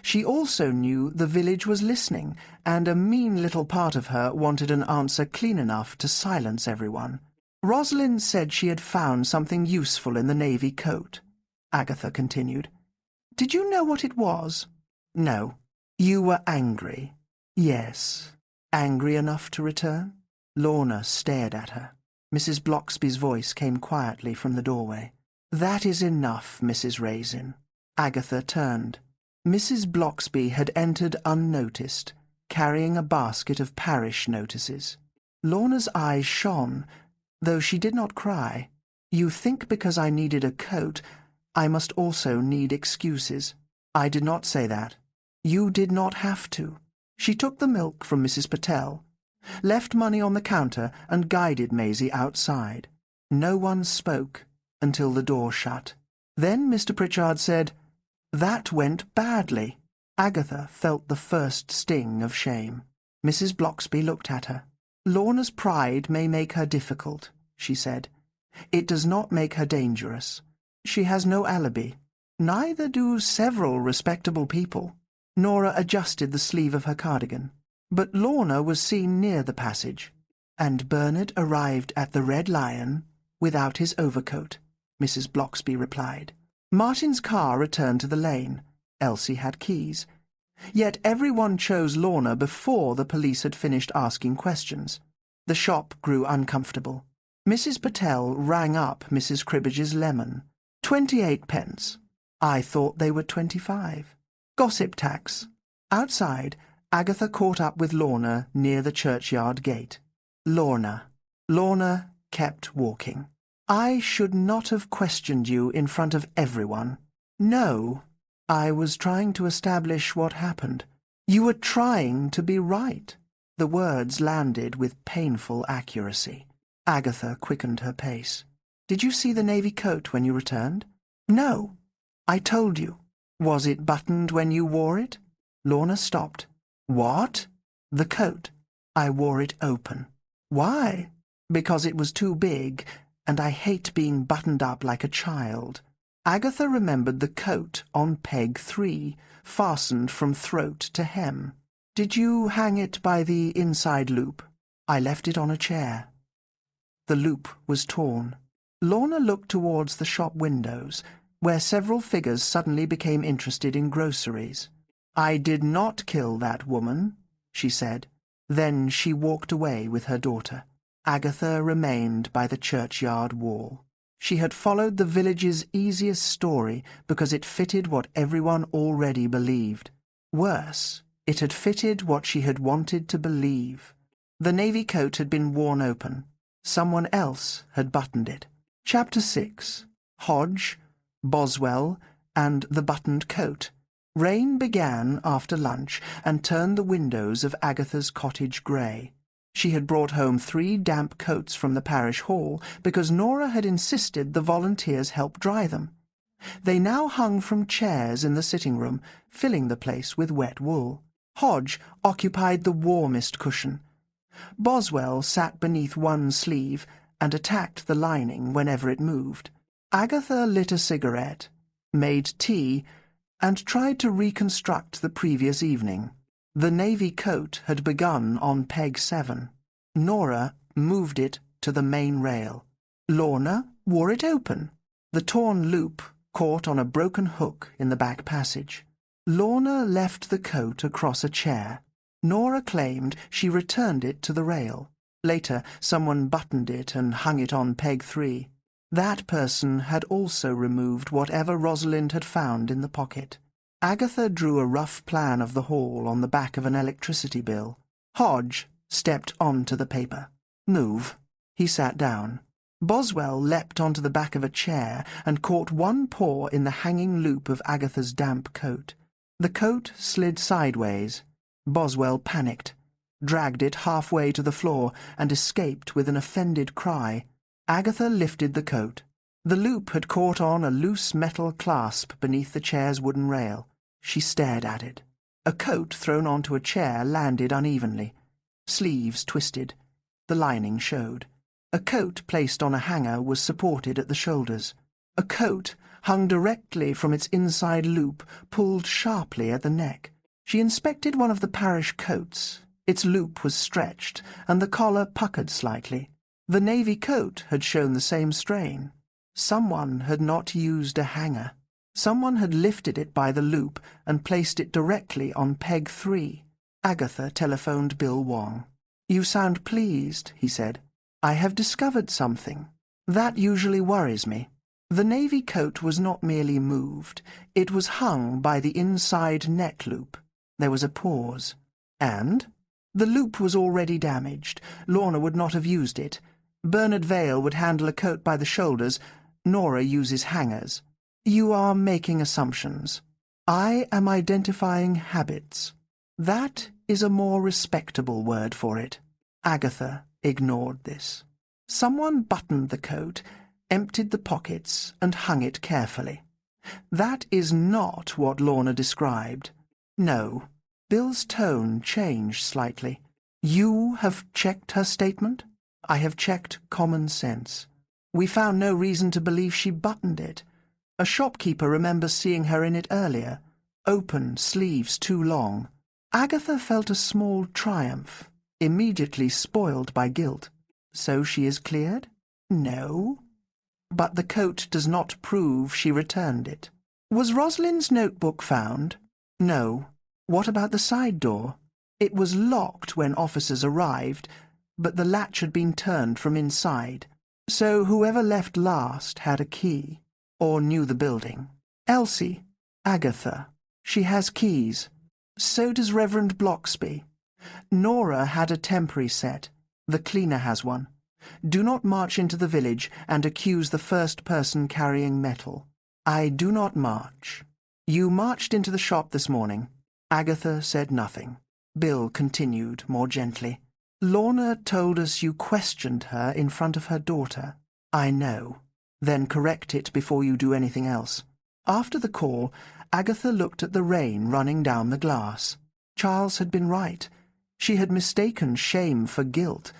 She also knew the village was listening, and a mean little part of her wanted an answer clean enough to silence everyone. "Rosalind said she had found something useful in the navy coat," Agatha continued. "Did you know what it was?" "No." "You were angry?" "Yes." "Angry enough to return?" Lorna stared at her. Mrs. Bloxby's voice came quietly from the doorway. "That is enough, Mrs. Raisin." Agatha turned. Mrs. Bloxby had entered unnoticed, carrying a basket of parish notices. Lorna's eyes shone, though she did not cry. "You think because I needed a coat, I must also need excuses. I did not say that. You did not have to." She took the milk from Mrs. Patel, left money on the counter, and guided Maisie outside. No one spoke until the door shut. Then Mr. Pritchard said, "That went badly." Agatha felt the first sting of shame. Mrs. Bloxby looked at her. "Lorna's pride may make her difficult," she said. "It does not make her dangerous. She has no alibi. Neither do several respectable people." Nora adjusted the sleeve of her cardigan. "But Lorna was seen near the passage." "And Bernard arrived at the Red Lion without his overcoat," Mrs. Bloxby replied. "Martin's car returned to the lane. Elsie had keys. Yet everyone chose Lorna before the police had finished asking questions." The shop grew uncomfortable. Mrs. Patel rang up Mrs. Cribbage's lemon. 28 pence. I thought they were 25. Gossip tax. Outside, Agatha caught up with Lorna near the churchyard gate. "Lorna." Lorna kept walking. "I should not have questioned you in front of everyone." "No. I was trying to establish what happened." "You were trying to be right." The words landed with painful accuracy. Agatha quickened her pace. "Did you see the navy coat when you returned?" "No." "I told you." "Was it buttoned when you wore it?" Lorna stopped. "What?" "The coat. I wore it open." "Why?" "Because it was too big, and I hate being buttoned up like a child." Agatha remembered the coat on peg 3, fastened from throat to hem. "Did you hang it by the inside loop?" "I left it on a chair." The loop was torn. Lorna looked towards the shop windows, where several figures suddenly became interested in groceries. "I did not kill that woman," she said. Then she walked away with her daughter. Agatha remained by the churchyard wall. She had followed the village's easiest story because it fitted what everyone already believed. Worse, it had fitted what she had wanted to believe. The navy coat had been worn open. Someone else had buttoned it. Chapter 6. Hodge, Boswell, and the Buttoned Coat. Rain began after lunch and turned the windows of Agatha's cottage grey. She had brought home 3 damp coats from the parish hall because Nora had insisted the volunteers help dry them. They now hung from chairs in the sitting-room, filling the place with wet wool. Hodge occupied the warmest cushion. Boswell sat beneath one sleeve and attacked the lining whenever it moved. Agatha lit a cigarette, made tea, and tried to reconstruct the previous evening. The navy coat had begun on peg 7. Nora moved it to the main rail. Lorna wore it open. The torn loop caught on a broken hook in the back passage. Lorna left the coat across a chair. Nora claimed she returned it to the rail. Later, someone buttoned it and hung it on peg 3. That person had also removed whatever Rosalind had found in the pocket. Agatha drew a rough plan of the hall on the back of an electricity bill. Hodge stepped onto the paper. "Move." He sat down. Boswell leapt onto the back of a chair and caught one paw in the hanging loop of Agatha's damp coat. The coat slid sideways. Boswell panicked, dragged it halfway to the floor, and escaped with an offended cry. Agatha lifted the coat. The loop had caught on a loose metal clasp beneath the chair's wooden rail. She stared at it. A coat thrown onto a chair landed unevenly. Sleeves twisted. The lining showed. A coat placed on a hanger was supported at the shoulders. A coat hung directly from its inside loop, pulled sharply at the neck. She inspected one of the parish coats. Its loop was stretched, and the collar puckered slightly. The navy coat had shown the same strain. Someone had not used a hanger. Someone had lifted it by the loop and placed it directly on peg 3. Agatha telephoned Bill Wong. "You sound pleased," he said. "I have discovered something. That usually worries me." The navy coat was not merely moved. It was hung by the inside neck loop. There was a pause. "And?" "The loop was already damaged. Lorna would not have used it. Bernard Vale would handle a coat by the shoulders. Nora uses hangers. You are making assumptions. I am identifying habits. That is a more respectable word for it." Agatha ignored this. Someone buttoned the coat, emptied the pockets, and hung it carefully. That is not what Lorna described. No. Bill's tone changed slightly. "You have checked her statement?" "I have checked common sense. We found no reason to believe she buttoned it. A shopkeeper remembers seeing her in it earlier. Open, sleeves too long." Agatha felt a small triumph, immediately spoiled by guilt. "So she is cleared?" "No. But the coat does not prove she returned it." "Was Rosalind's notebook found?" "No. What about the side door?" "It was locked when officers arrived, but the latch had been turned from inside. So whoever left last had a key, or knew the building." "Elsie." "Agatha. She has keys. So does Reverend Bloxby. Nora had a temporary set. The cleaner has one. Do not march into the village and accuse the first person carrying metal." "I do not march." "You marched into the shop this morning." Agatha said nothing. Bill continued more gently. "Lorna told us you questioned her in front of her daughter." "I know. Then correct it before you do anything else." After the call, Agatha looked at the rain running down the glass. Charles had been right. She had mistaken shame for guilt.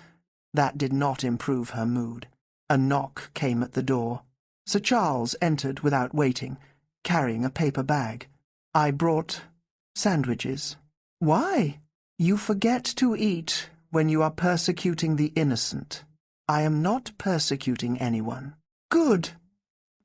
That did not improve her mood. A knock came at the door. Sir Charles entered without waiting, carrying a paper bag. "I brought sandwiches." "Why?" "You forget to eat when you are persecuting the innocent." "I am not persecuting anyone." "Good.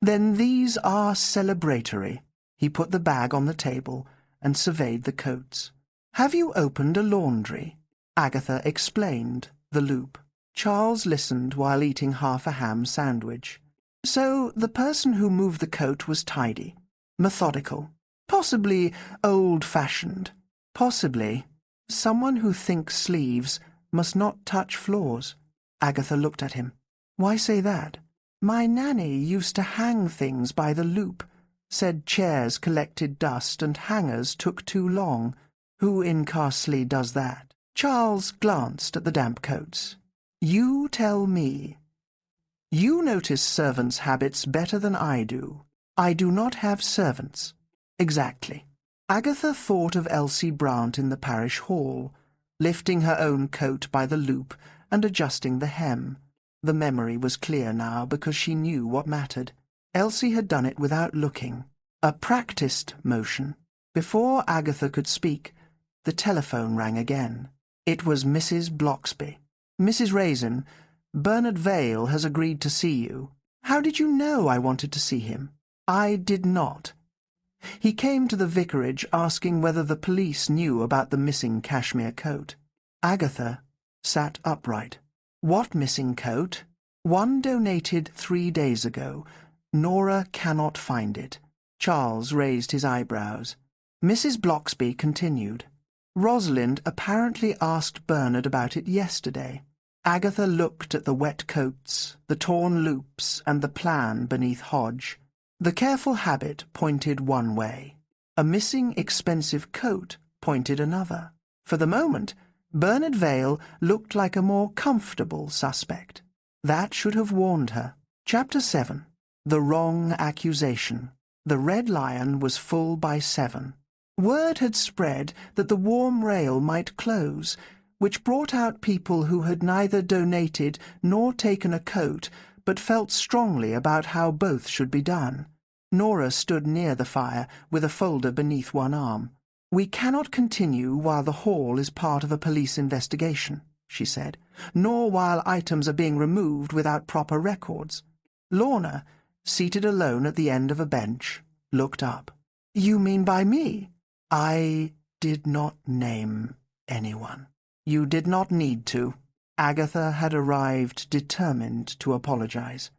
Then these are celebratory." He put the bag on the table and surveyed the coats. "Have you opened a laundry?" Agatha explained the loop. Charles listened while eating half a ham sandwich. "So the person who moved the coat was tidy, methodical, possibly old-fashioned. Possibly. Someone who thinks sleeves must not touch floors." Agatha looked at him. "Why say that?" "My nanny used to hang things by the loop. Said chairs collected dust and hangers took too long. Who in Carsley does that?" Charles glanced at the damp coats. "You tell me. You notice servants' habits better than I do. I do not have servants." "Exactly." Agatha thought of Elsie Brant in the parish hall, lifting her own coat by the loop and adjusting the hem. The memory was clear now because she knew what mattered. Elsie had done it without looking. A practised motion. Before Agatha could speak, the telephone rang again. It was Mrs. Bloxby. "Mrs. Raisin, Bernard Vale has agreed to see you." "How did you know I wanted to see him?" "I did not. He came to the vicarage asking whether the police knew about the missing cashmere coat." Agatha sat upright. "What missing coat?" "One donated 3 days ago. Nora cannot find it." Charles raised his eyebrows. Mrs. Bloxby continued. "Rosalind apparently asked Bernard about it yesterday." Agatha looked at the wet coats, the torn loops, and the plan beneath Hodge. The careful habit pointed one way. A missing expensive coat pointed another. For the moment, Bernard Vale looked like a more comfortable suspect. That should have warned her. Chapter 7. The Wrong Accusation. The Red Lion was full by 7. Word had spread that the warm rail might close, which brought out people who had neither donated nor taken a coat, but felt strongly about how both should be done. Nora stood near the fire, with a folder beneath one arm. "We cannot continue while the hall is part of a police investigation," she said, "nor while items are being removed without proper records." Lorna, seated alone at the end of a bench, looked up. "You mean by me?" "I did not name anyone." "You did not need to." Agatha had arrived determined to apologize.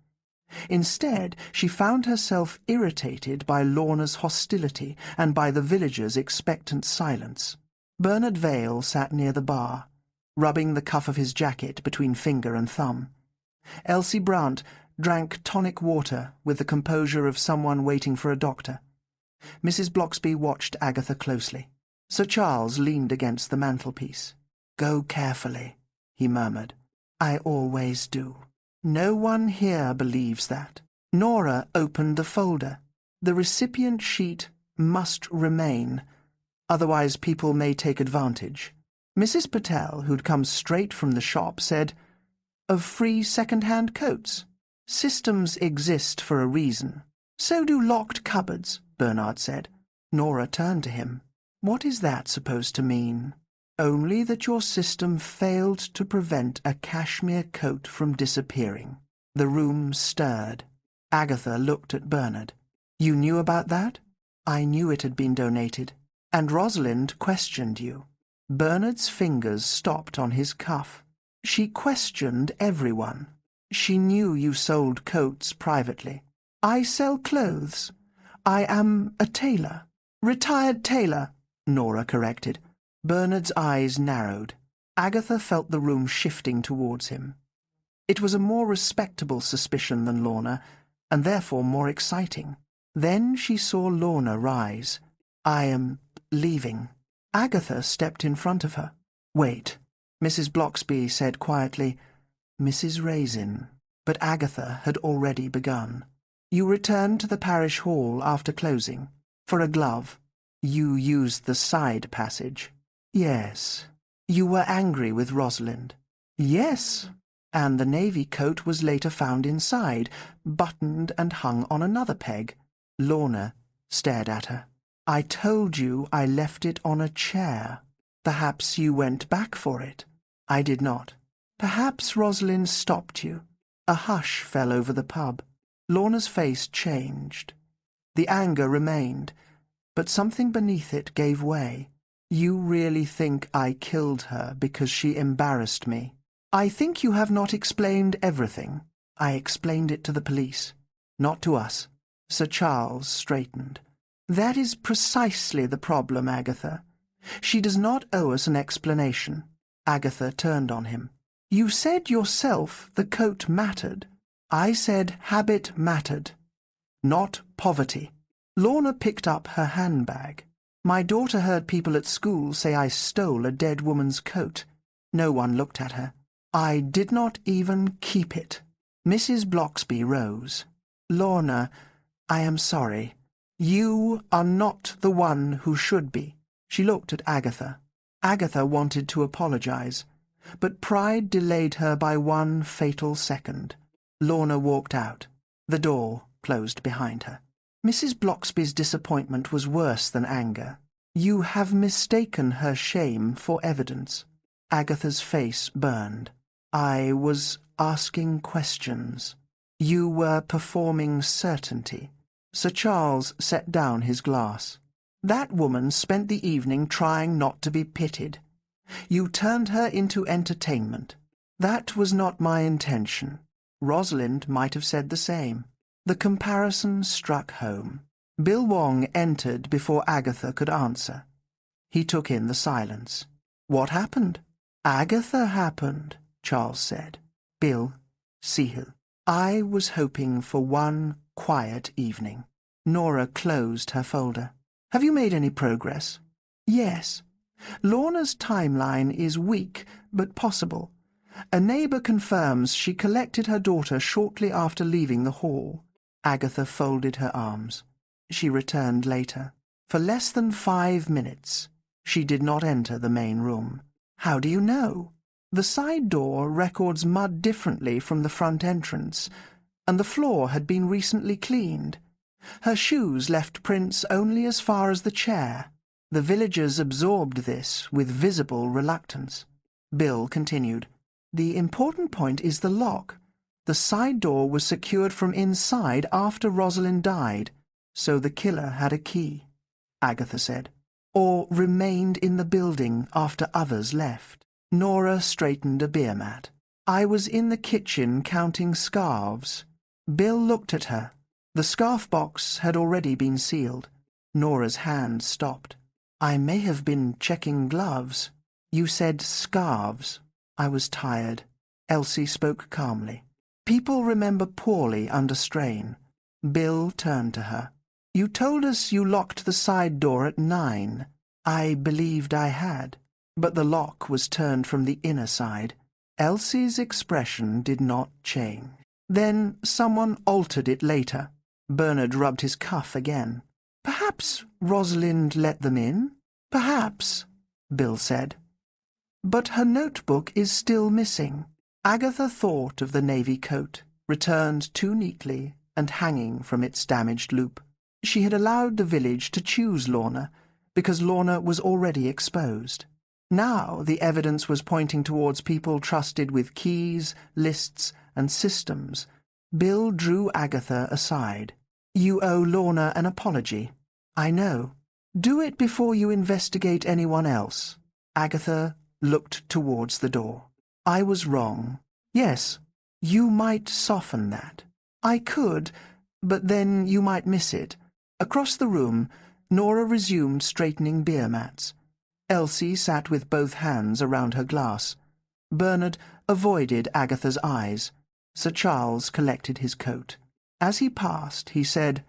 Instead, she found herself irritated by Lorna's hostility and by the villagers' expectant silence. Bernard Vale sat near the bar, rubbing the cuff of his jacket between finger and thumb. Elsie Brant drank tonic water with the composure of someone waiting for a doctor. Mrs. Bloxby watched Agatha closely. Sir Charles leaned against the mantelpiece. "Go carefully," he murmured. "I always do." No one here believes that. Nora opened the folder. The recipient sheet must remain, otherwise people may take advantage. Mrs. Patel, who'd come straight from the shop, said, "Of free second-hand coats? Systems exist for a reason." "So do locked cupboards," Bernard said. Nora turned to him. "What is that supposed to mean?" "Only that your system failed to prevent a cashmere coat from disappearing." The room stirred. Agatha looked at Bernard. "You knew about that?" "I knew it had been donated." "And Rosalind questioned you." Bernard's fingers stopped on his cuff. "She questioned everyone. She knew you sold coats privately." "I sell clothes. I am a tailor." "Retired tailor," Nora corrected. Bernard's eyes narrowed. Agatha felt the room shifting towards him. It was a more respectable suspicion than Lorna, and therefore more exciting. Then she saw Lorna rise. "I am leaving." Agatha stepped in front of her. "Wait." Mrs. Bloxby said quietly, "Mrs. Raisin." But Agatha had already begun. "You returned to the parish hall after closing. For a glove. You used the side passage." "Yes." "You were angry with Rosalind." "Yes." "And the navy coat was later found inside, buttoned and hung on another peg." Lorna stared at her. "I told you I left it on a chair. Perhaps you went back for it." "I did not." "Perhaps Rosalind stopped you." A hush fell over the pub. Lorna's face changed. The anger remained, but something beneath it gave way. "You really think I killed her because she embarrassed me?" "I think you have not explained everything." "I explained it to the police, not to us." Sir Charles straightened. "That is precisely the problem, Agatha. She does not owe us an explanation." Agatha turned on him. "You said yourself the coat mattered." "I said habit mattered, not poverty." Lorna picked up her handbag. "My daughter heard people at school say I stole a dead woman's coat." No one looked at her. "I did not even keep it." Mrs. Blocksby rose. "Lorna, I am sorry. You are not the one who should be." She looked at Agatha. Agatha wanted to apologize, but pride delayed her by one fatal second. Lorna walked out. The door closed behind her. Mrs. Blocksby's disappointment was worse than anger. "You have mistaken her shame for evidence." Agatha's face burned. "I was asking questions. You were performing certainty." Sir Charles set down his glass. "That woman spent the evening trying not to be pitied. You turned her into entertainment. That was not my intention. Rosalind might have said the same." The comparison struck home. Bill Wong entered before Agatha could answer. He took in the silence. "What happened?" "Agatha happened," Charles said. "Bill, see who." "I was hoping for one quiet evening." Nora closed her folder. "Have you made any progress?" "Yes. Lorna's timeline is weak, but possible. A neighbour confirms she collected her daughter shortly after leaving the hall." Agatha folded her arms. "She returned later. For less than 5 minutes. She did not enter the main room." "How do you know?" "The side door records mud differently from the front entrance, and the floor had been recently cleaned. Her shoes left prints only as far as the chair. The villagers absorbed this with visible reluctance." Bill continued. "The important point is the lock. The side door was secured from inside after Rosalind died, so the killer had a key," Agatha said. "Or remained in the building after others left." Nora straightened a beer mat. "I was in the kitchen counting scarves." Bill looked at her. The scarf box had already been sealed. Nora's hand stopped. "I may have been checking gloves." "You said scarves." "I was tired." Elsie spoke calmly. "People remember poorly under strain." Bill turned to her. "You told us you locked the side door at 9. I believed I had, but the lock was turned from the inner side." Elsie's expression did not change. "Then someone altered it later." Bernard rubbed his cuff again. "Perhaps Rosalind let them in?" "Perhaps," Bill said. "But her notebook is still missing." Agatha thought of the navy coat, returned too neatly and hanging from its damaged loop. She had allowed the village to choose Lorna, because Lorna was already exposed. Now the evidence was pointing towards people trusted with keys, lists, and systems. Bill drew Agatha aside. "You owe Lorna an apology." "I know. Do it before you investigate anyone else." Agatha looked towards the door. "I was wrong." "Yes, you might soften that." "I could, but then you might miss it." Across the room, Nora resumed straightening beer mats. Elsie sat with both hands around her glass. Bernard avoided Agatha's eyes. Sir Charles collected his coat. As he passed, he said,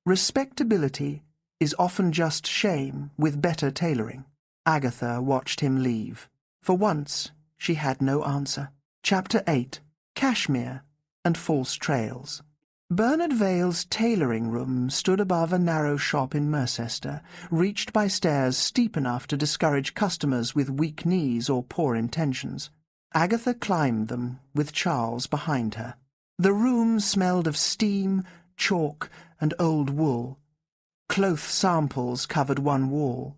"Respectability is often just shame with better tailoring." Agatha watched him leave. For once, she had no answer. Chapter 8. Cashmere and False Trails. Bernard Vale's tailoring room stood above a narrow shop in Mercester, reached by stairs steep enough to discourage customers with weak knees or poor intentions. Agatha climbed them, with Charles behind her. The room smelled of steam, chalk, and old wool. Cloth samples covered one wall.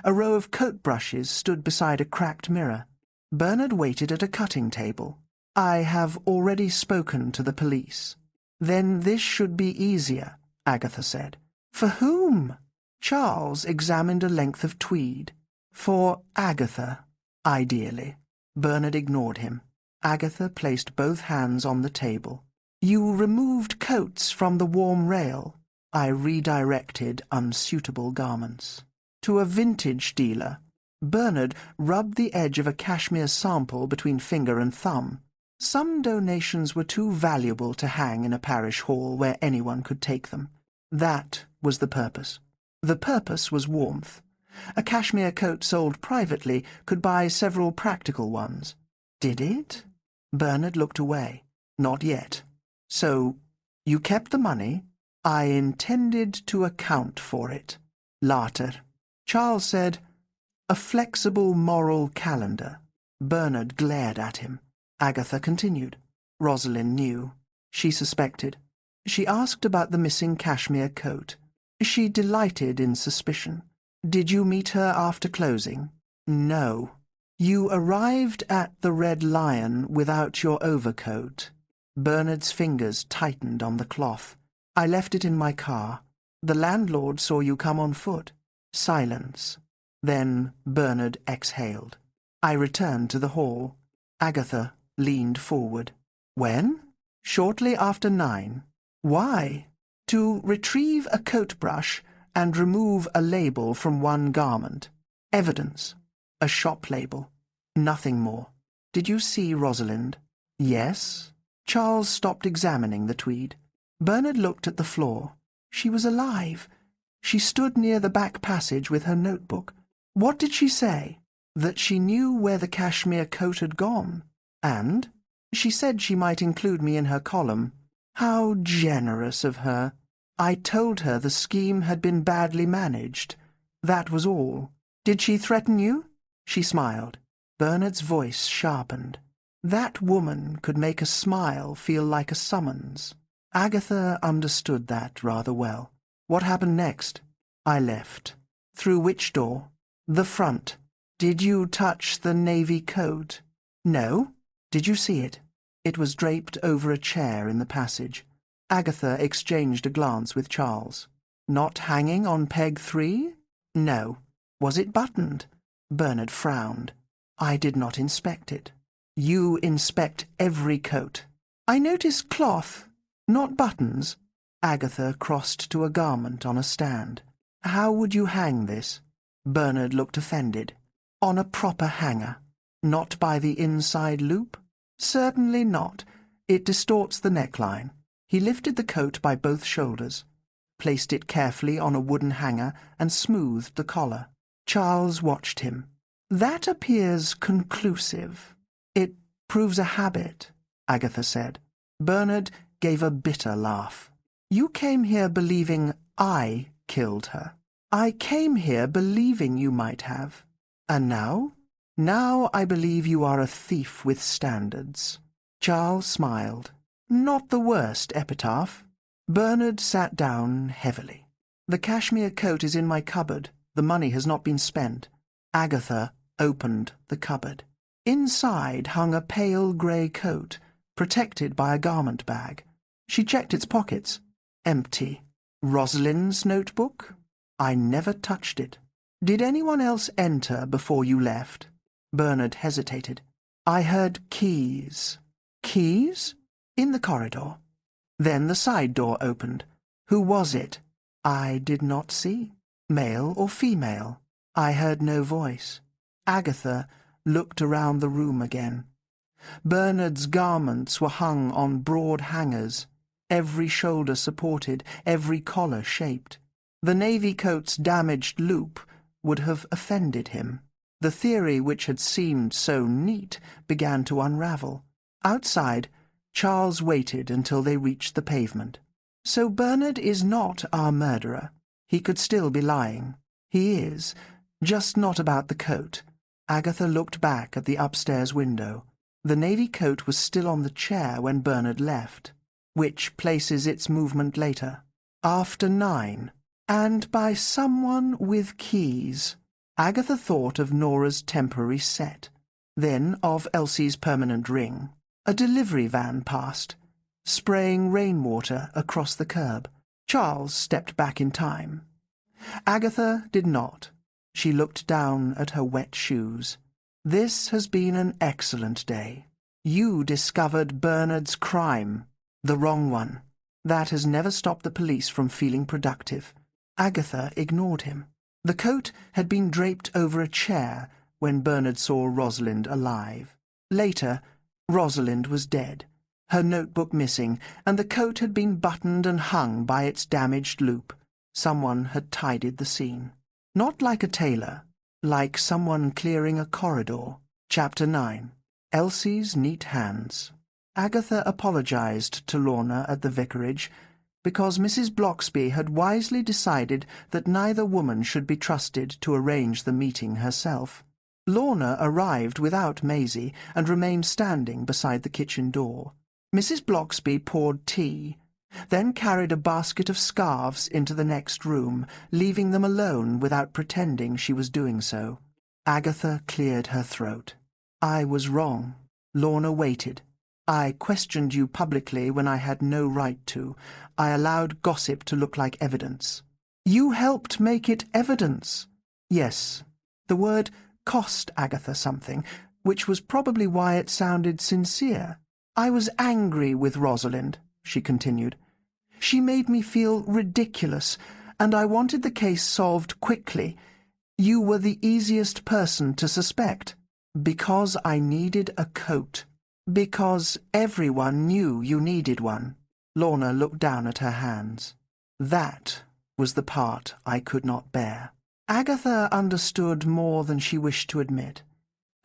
A row of coat brushes stood beside a cracked mirror. Bernard waited at a cutting table. "I have already spoken to the police." "Then this should be easier," Agatha said. "For whom?" Charles examined a length of tweed. "For Agatha, ideally." Bernard ignored him. Agatha placed both hands on the table. "You removed coats from the warm rail." "I redirected unsuitable garments." "To a vintage dealer." Bernard rubbed the edge of a cashmere sample between finger and thumb. Some donations were too valuable to hang in a parish hall where anyone could take them. That was the purpose. The purpose was warmth. A cashmere coat sold privately could buy several practical ones. Did it? Bernard looked away. Not yet. So, you kept the money? I intended to account for it. Later. Charles said, a flexible moral calendar. Bernard glared at him. Agatha continued. Rosalind knew. She suspected. She asked about the missing cashmere coat. She delighted in suspicion. Did you meet her after closing? No. You arrived at the Red Lion without your overcoat. Bernard's fingers tightened on the cloth. I left it in my car. The landlord saw you come on foot. Silence. Then Bernard exhaled. I returned to the hall. Agatha leaned forward. When? Shortly after 9. Why? To retrieve a coat brush and remove a label from one garment. Evidence. A shop label. Nothing more. Did you see Rosalind? Yes. Charles stopped examining the tweed. Bernard looked at the floor. She was alive. She stood near the back passage with her notebook. What did she say? That she knew where the cashmere coat had gone. And she said she might include me in her column. How generous of her. I told her the scheme had been badly managed. That was all. Did she threaten you? She smiled. Bernard's voice sharpened. That woman could make a smile feel like a summons. Agatha understood that rather well. What happened next? I left. Through which door? The front. Did you touch the navy coat? No. Did you see it? It was draped over a chair in the passage. Agatha exchanged a glance with Charles. Not hanging on peg 3? No. Was it buttoned? Bernard frowned. I did not inspect it. You inspect every coat. I noticed cloth, not buttons. Agatha crossed to a garment on a stand. How would you hang this? Bernard looked offended. On a proper hanger. Not by the inside loop? Certainly not. It distorts the neckline. He lifted the coat by both shoulders, placed it carefully on a wooden hanger, and smoothed the collar. Charles watched him. That appears conclusive. It proves a habit, Agatha said. Bernard gave a bitter laugh. You came here believing I killed her. I came here believing you might have. And now? Now I believe you are a thief with standards. Charles smiled. Not the worst epitaph. Bernard sat down heavily. The cashmere coat is in my cupboard. The money has not been spent. Agatha opened the cupboard. Inside hung a pale grey coat, protected by a garment bag. She checked its pockets. Empty. Rosalind's notebook? I never touched it. Did anyone else enter before you left? Bernard hesitated. I heard keys. Keys? In the corridor. Then the side door opened. Who was it? I did not see. Male or female? I heard no voice. Agatha looked around the room again. Bernard's garments were hung on broad hangers, every shoulder supported, every collar shaped. The navy coat's damaged loop would have offended him. The theory which had seemed so neat began to unravel. Outside, Charles waited until they reached the pavement. So Bernard is not our murderer. He could still be lying. He is, just not about the coat. Agatha looked back at the upstairs window. The navy coat was still on the chair when Bernard left, which places its movement later. After 9, and by someone with keys. Agatha thought of Nora's temporary set, then of Elsie's permanent ring. A delivery van passed, spraying rainwater across the curb. Charles stepped back in time. Agatha did not. She looked down at her wet shoes. This has been an excellent day. You discovered Bernard's crime, the wrong one. That has never stopped the police from feeling productive. Agatha ignored him. The coat had been draped over a chair when Bernard saw Rosalind alive. Later, Rosalind was dead, her notebook missing, and the coat had been buttoned and hung by its damaged loop. Someone had tidied the scene. Not like a tailor, like someone clearing a corridor. Chapter 9. Elsie's Neat Hands. Agatha apologised to Lorna at the vicarage, because Mrs. Blocksby had wisely decided that neither woman should be trusted to arrange the meeting herself. Lorna arrived without Maisie, and remained standing beside the kitchen door. Mrs. Blocksby poured tea, then carried a basket of scarves into the next room, leaving them alone without pretending she was doing so. Agatha cleared her throat. "I was wrong." Lorna waited. "I questioned you publicly when I had no right to. I allowed gossip to look like evidence." "You helped make it evidence." "Yes." The word cost Agatha something, which was probably why it sounded sincere. "I was angry with Rosalind," she continued. "She made me feel ridiculous, and I wanted the case solved quickly. You were the easiest person to suspect. Because I needed a coat. Because everyone knew you needed one." Lorna looked down at her hands. "That was the part I could not bear." Agatha understood more than she wished to admit.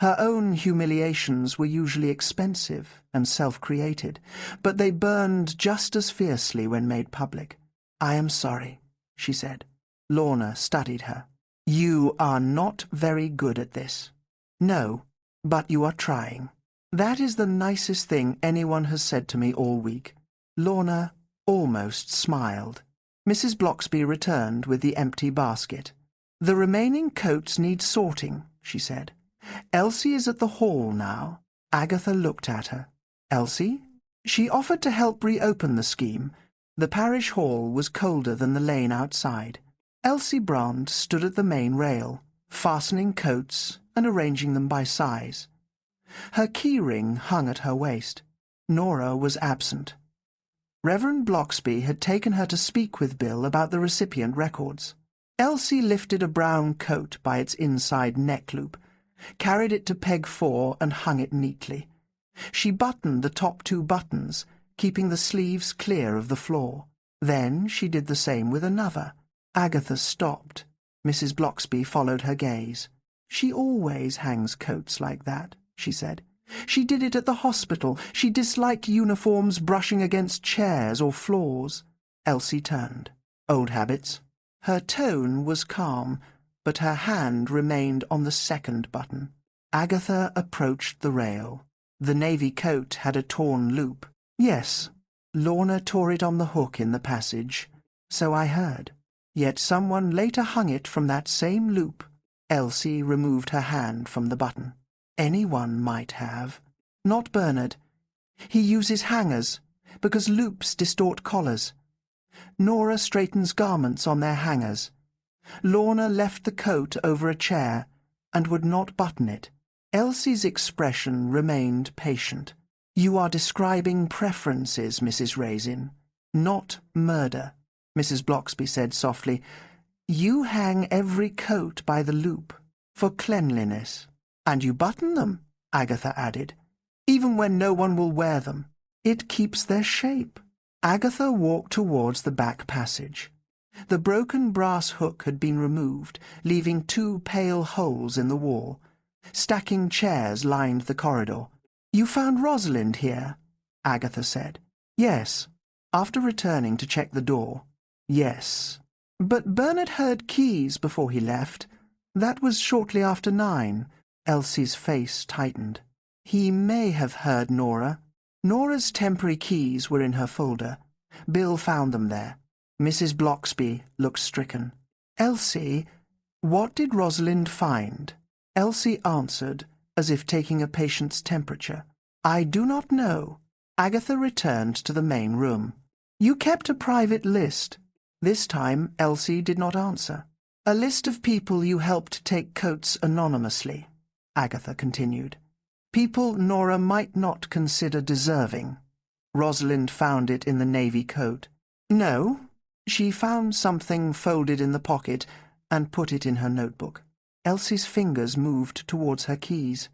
Her own humiliations were usually expensive and self-created, but they burned just as fiercely when made public. "I am sorry," she said. Lorna studied her. "You are not very good at this." "No, but you are trying." "That is the nicest thing anyone has said to me all week." Lorna almost smiled. Mrs. Blocksby returned with the empty basket. "The remaining coats need sorting," she said. "Elsie is at the hall now." Agatha looked at her. Elsie? She offered to help reopen the scheme. The parish hall was colder than the lane outside. Elsie Brand stood at the main rail, fastening coats and arranging them by size. Her key-ring hung at her waist. Nora was absent. Reverend Blocksby had taken her to speak with Bill about the recipient records. Elsie lifted a brown coat by its inside neck loop, carried it to peg 4 and hung it neatly. She buttoned the top 2 buttons, keeping the sleeves clear of the floor. Then she did the same with another. Agatha stopped. Mrs. Blocksby followed her gaze. "She always hangs coats like that," she said. "She did it at the hospital. She disliked uniforms brushing against chairs or floors." Elsie turned. "Old habits." Her tone was calm, but her hand remained on the second button. Agatha approached the rail. The navy coat had a torn loop. "Yes, Lorna tore it on the hook in the passage. So I heard. Yet someone later hung it from that same loop." Elsie removed her hand from the button. "Anyone might have. Not Bernard. He uses hangers, because loops distort collars. Nora straightens garments on their hangers. Lorna left the coat over a chair, and would not button it." Elsie's expression remained patient. "You are describing preferences, Mrs. Raisin, not murder," Mrs. Blocksby said softly. "You hang every coat by the loop, for cleanliness." "And you button them," Agatha added, "even when no one will wear them. It keeps their shape." Agatha walked towards the back passage. The broken brass hook had been removed, leaving 2 pale holes in the wall. Stacking chairs lined the corridor. "You found Rosalind here?" Agatha said. "Yes." After returning to check the door. "Yes. But Bernard heard keys before he left. That was shortly after 9. Elsie's face tightened. "He may have heard Nora." Nora's temporary keys were in her folder. Bill found them there. Mrs. Blocksby looked stricken. "Elsie, what did Rosalind find?" Elsie answered, as if taking a patient's temperature. "I do not know." Agatha returned to the main room. "You kept a private list." This time Elsie did not answer. "A list of people you helped take coats anonymously," Agatha continued. "People Nora might not consider deserving. Rosalind found it in the navy coat." "No. She found something folded in the pocket and put it in her notebook." Elsie's fingers moved towards her keys.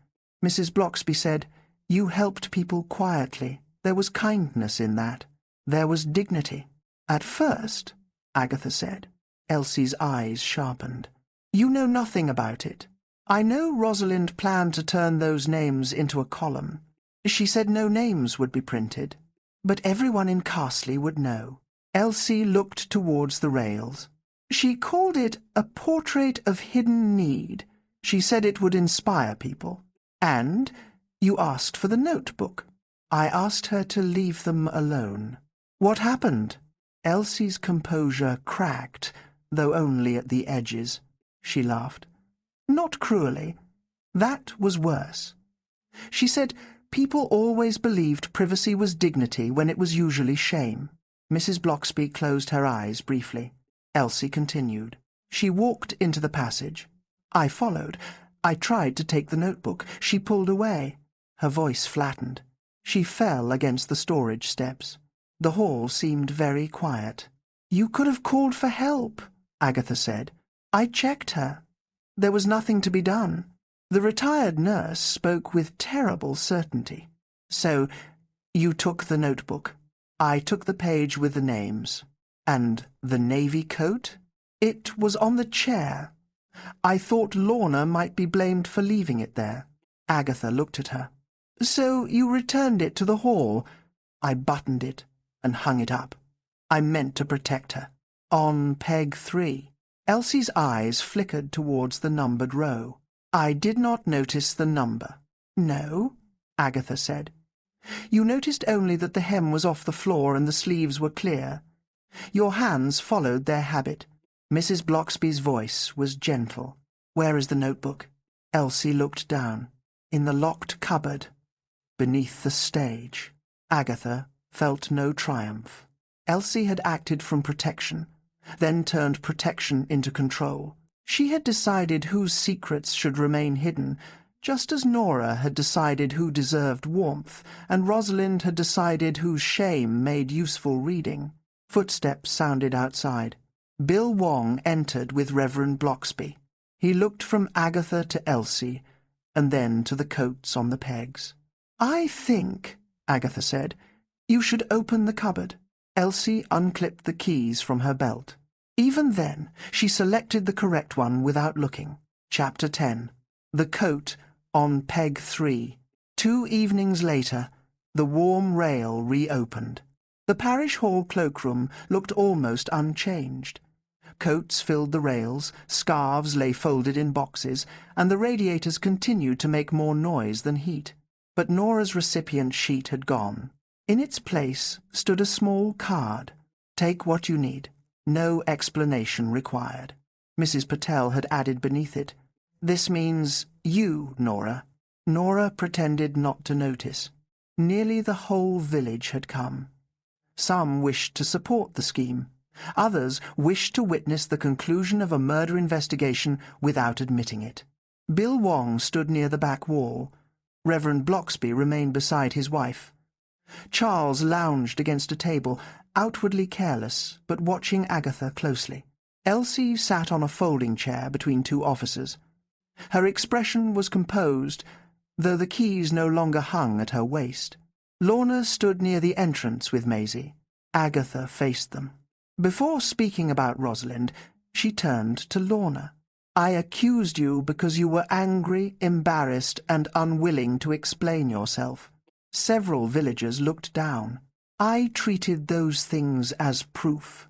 Mrs. Blocksby said, "You helped people quietly. There was kindness in that. There was dignity." "At first," Agatha said. Elsie's eyes sharpened. You know nothing about it. I know Rosalind planned to turn those names into a column. She said no names would be printed, but everyone in Carsley would know. Elsie looked towards the rails. She called it a portrait of hidden need. She said it would inspire people. And you asked for the notebook. I asked her to leave them alone. What happened? Elsie's composure cracked, though only at the edges. She laughed. Not cruelly. That was worse. She said people always believed privacy was dignity when it was usually shame. Mrs. Blocksby closed her eyes briefly. Elsie continued. She walked into the passage. I followed. I tried to take the notebook. She pulled away. Her voice flattened. She fell against the storage steps. The hall seemed very quiet. You could have called for help, Agatha said. I checked her. There was nothing to be done. The retired nurse spoke with terrible certainty. So, you took the notebook. I took the page with the names. And the navy coat? It was on the chair. I thought Lorna might be blamed for leaving it there. Agatha looked at her. So you returned it to the hall. I buttoned it and hung it up. I meant to protect her. On peg 3. Elsie's eyes flickered towards the numbered row. I did not notice the number. No, Agatha said. You noticed only that the hem was off the floor and the sleeves were clear. Your hands followed their habit. Mrs. Blocksby's voice was gentle. Where is the notebook? Elsie looked down. In the locked cupboard, beneath the stage. Agatha felt no triumph. Elsie had acted from protection, then turned protection into control. She had decided whose secrets should remain hidden, just as Nora had decided who deserved warmth, and Rosalind had decided whose shame made useful reading. Footsteps sounded outside. Bill Wong entered with Reverend Blocksby. He looked from Agatha to Elsie, and then to the coats on the pegs. I think, Agatha said, you should open the cupboard. Elsie unclipped the keys from her belt. Even then, she selected the correct one without looking. Chapter 10. The coat on peg 3. 2 evenings later, the warm rail reopened. The parish hall cloakroom looked almost unchanged. Coats filled the rails, scarves lay folded in boxes, and the radiators continued to make more noise than heat. But Nora's recipient sheet had gone. In its place stood a small card. Take what you need. No explanation required. Mrs. Patel had added beneath it, This means you, Nora. Nora pretended not to notice. Nearly the whole village had come. Some wished to support the scheme. Others wished to witness the conclusion of a murder investigation without admitting it. Bill Wong stood near the back wall. Reverend Blocksby remained beside his wife. Charles lounged against a table, outwardly careless, but watching Agatha closely. Elsie sat on a folding chair between two officers. Her expression was composed, though the keys no longer hung at her waist. Lorna stood near the entrance with Maisie. Agatha faced them. Before speaking about Rosalind, she turned to Lorna. I accused you because you were angry, embarrassed, and unwilling to explain yourself. Several villagers looked down. I treated those things as proof.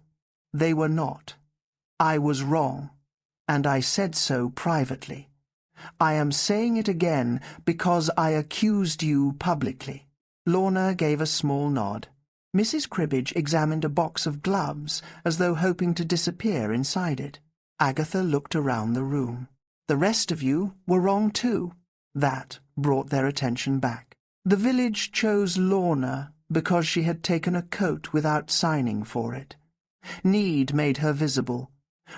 They were not. I was wrong, and I said so privately. I am saying it again because I accused you publicly. Lorna gave a small nod. Mrs. Cribbage examined a box of gloves as though hoping to disappear inside it. Agatha looked around the room. The rest of you were wrong too. That brought their attention back. The village chose Lorna because she had taken a coat without signing for it. Need made her visible.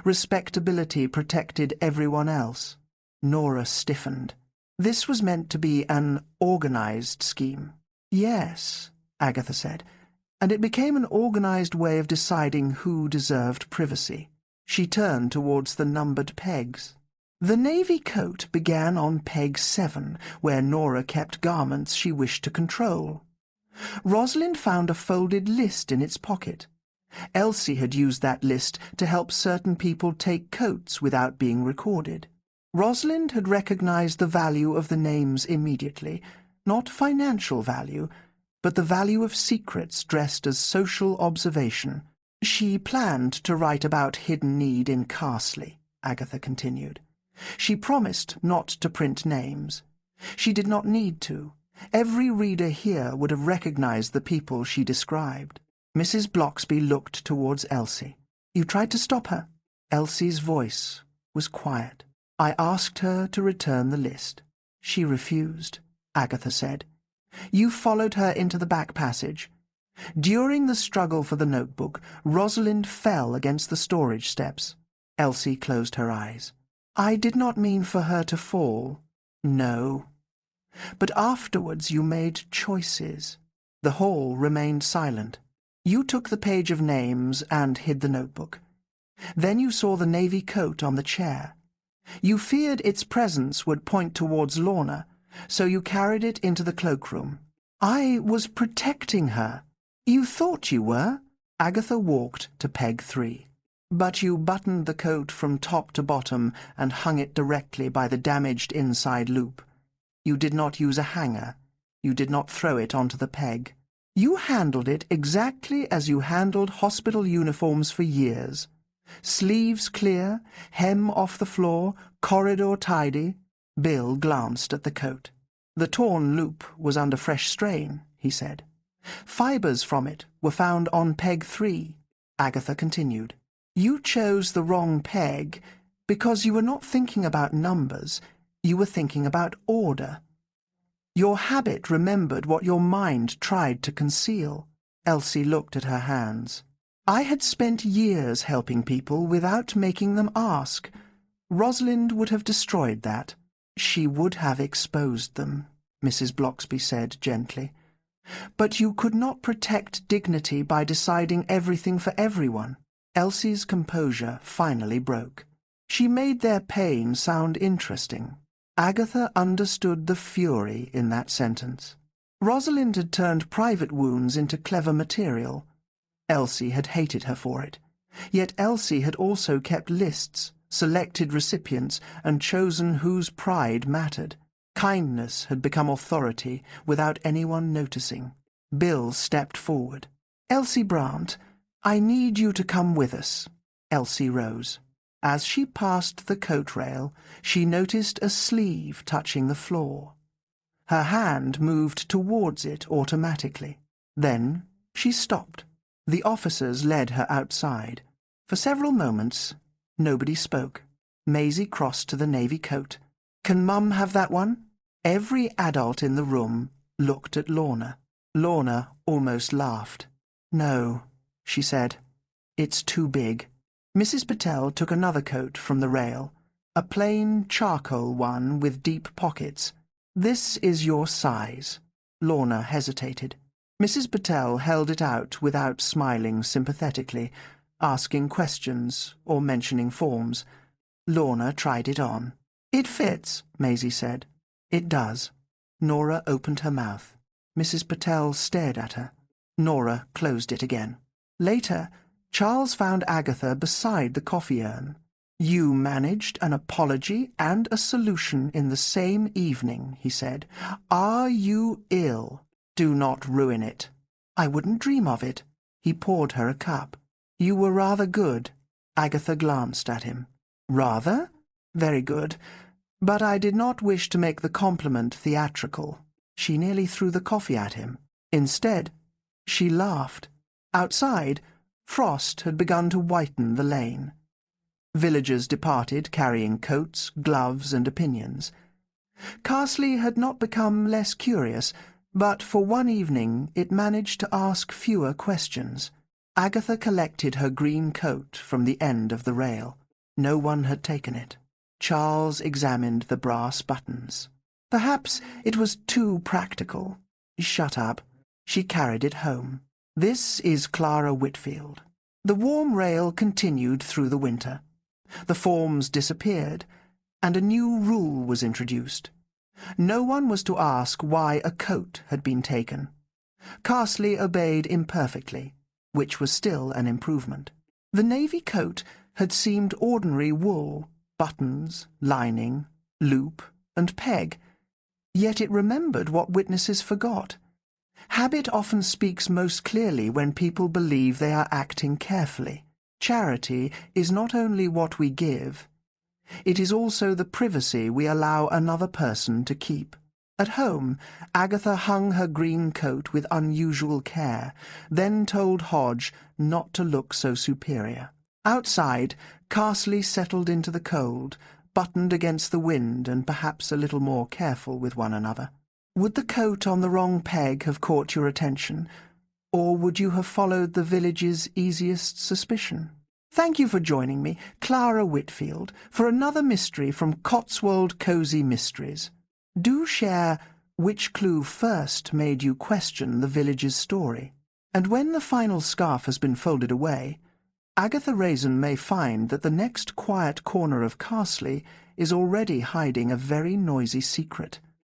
Respectability protected everyone else. Nora stiffened. This was meant to be an organized scheme. Yes, Agatha said, and it became an organized way of deciding who deserved privacy. She turned towards the numbered pegs. The navy coat began on peg 7, where Nora kept garments she wished to control. Rosalind found a folded list in its pocket. Elsie had used that list to help certain people take coats without being recorded. Rosalind had recognized the value of the names immediately, not financial value, but the value of secrets dressed as social observation. She planned to write about hidden need in Carsley, Agatha continued. She promised not to print names. She did not need to. Every reader here would have recognized the people she described. Mrs. Blocksby looked towards Elsie. "You tried to stop her?" Elsie's voice was quiet. "I asked her to return the list. She refused," Agatha said. "You followed her into the back passage. During the struggle for the notebook, Rosalind fell against the storage steps." Elsie closed her eyes. "I did not mean for her to fall." "No. But afterwards you made choices." The hall remained silent. "You took the page of names and hid the notebook. Then you saw the navy coat on the chair. You feared its presence would point towards Lorna, so you carried it into the cloakroom. I was protecting her." "You thought you were." Agatha walked to peg 3. "But you buttoned the coat from top to bottom and hung it directly by the damaged inside loop. You did not use a hanger. You did not throw it onto the peg. You handled it exactly as you handled hospital uniforms for years. Sleeves clear, hem off the floor, corridor tidy." Bill glanced at the coat. "The torn loop was under fresh strain," he said. "Fibres from it were found on peg 3. Agatha continued. "You chose the wrong peg because you were not thinking about numbers. You were thinking about order. Your habit remembered what your mind tried to conceal." Elsie looked at her hands. "I had spent years helping people without making them ask. Rosalind would have destroyed that." "She would have exposed them," Mrs. Blocksby said gently. "But you could not protect dignity by deciding everything for everyone." Elsie's composure finally broke. She made their pain sound interesting. Agatha understood the fury in that sentence. Rosalind had turned private wounds into clever material. Elsie had hated her for it. Yet Elsie had also kept lists, selected recipients, and chosen whose pride mattered. Kindness had become authority without anyone noticing. Bill stepped forward. "Elsie Brant, I need you to come with us." Elsie rose. As she passed the coat rail, she noticed a sleeve touching the floor. Her hand moved towards it automatically. Then she stopped. The officers led her outside. For several moments, nobody spoke. Maisie crossed to the navy coat. "Can Mum have that one?" Every adult in the room looked at Lorna. Lorna almost laughed. "No," she said. "It's too big." Mrs. Patel took another coat from the rail, a plain charcoal one with deep pockets. "This is your size." Lorna hesitated. Mrs. Patel held it out without smiling sympathetically, asking questions or mentioning forms. Lorna tried it on. "It fits," Maisie said. "It does." Nora opened her mouth. Mrs. Patel stared at her. Nora closed it again. Later, Charles found Agatha beside the coffee urn. "You managed an apology and a solution in the same evening," he said. "Are you ill? Do not ruin it." "I wouldn't dream of it." He poured her a cup. "You were rather good." Agatha glanced at him. "Rather? Very good. But I did not wish to make the compliment theatrical." She nearly threw the coffee at him. Instead, she laughed. Outside, frost had begun to whiten the lane. Villagers departed carrying coats, gloves, and opinions. Carsley had not become less curious, but for one evening it managed to ask fewer questions. Agatha collected her green coat from the end of the rail. No one had taken it. Charles examined the brass buttons. Perhaps it was too practical. Shut up. She carried it home. "This is Clara Whitfield." The warm rail continued through the winter. The forms disappeared, and a new rule was introduced. No one was to ask why a coat had been taken. Carsley obeyed imperfectly. which was still an improvement. The navy coat had seemed ordinary wool, buttons, lining, loop, and peg, yet it remembered what witnesses forgot. Habit often speaks most clearly when people believe they are acting carefully. Charity is not only what we give, it is also the privacy we allow another person to keep. At home, Agatha hung her green coat with unusual care, then told Hodge not to look so superior. Outside, Carsley settled into the cold, buttoned against the wind and perhaps a little more careful with one another. Would the coat on the wrong peg have caught your attention, or would you have followed the village's easiest suspicion? Thank you for joining me, Clara Whitfield, for another mystery from Cotswold Cozy Mysteries. Do share which clue first made you question the village's story. And when the final scarf has been folded away, Agatha Raisin may find that the next quiet corner of Carsley is already hiding a very noisy secret.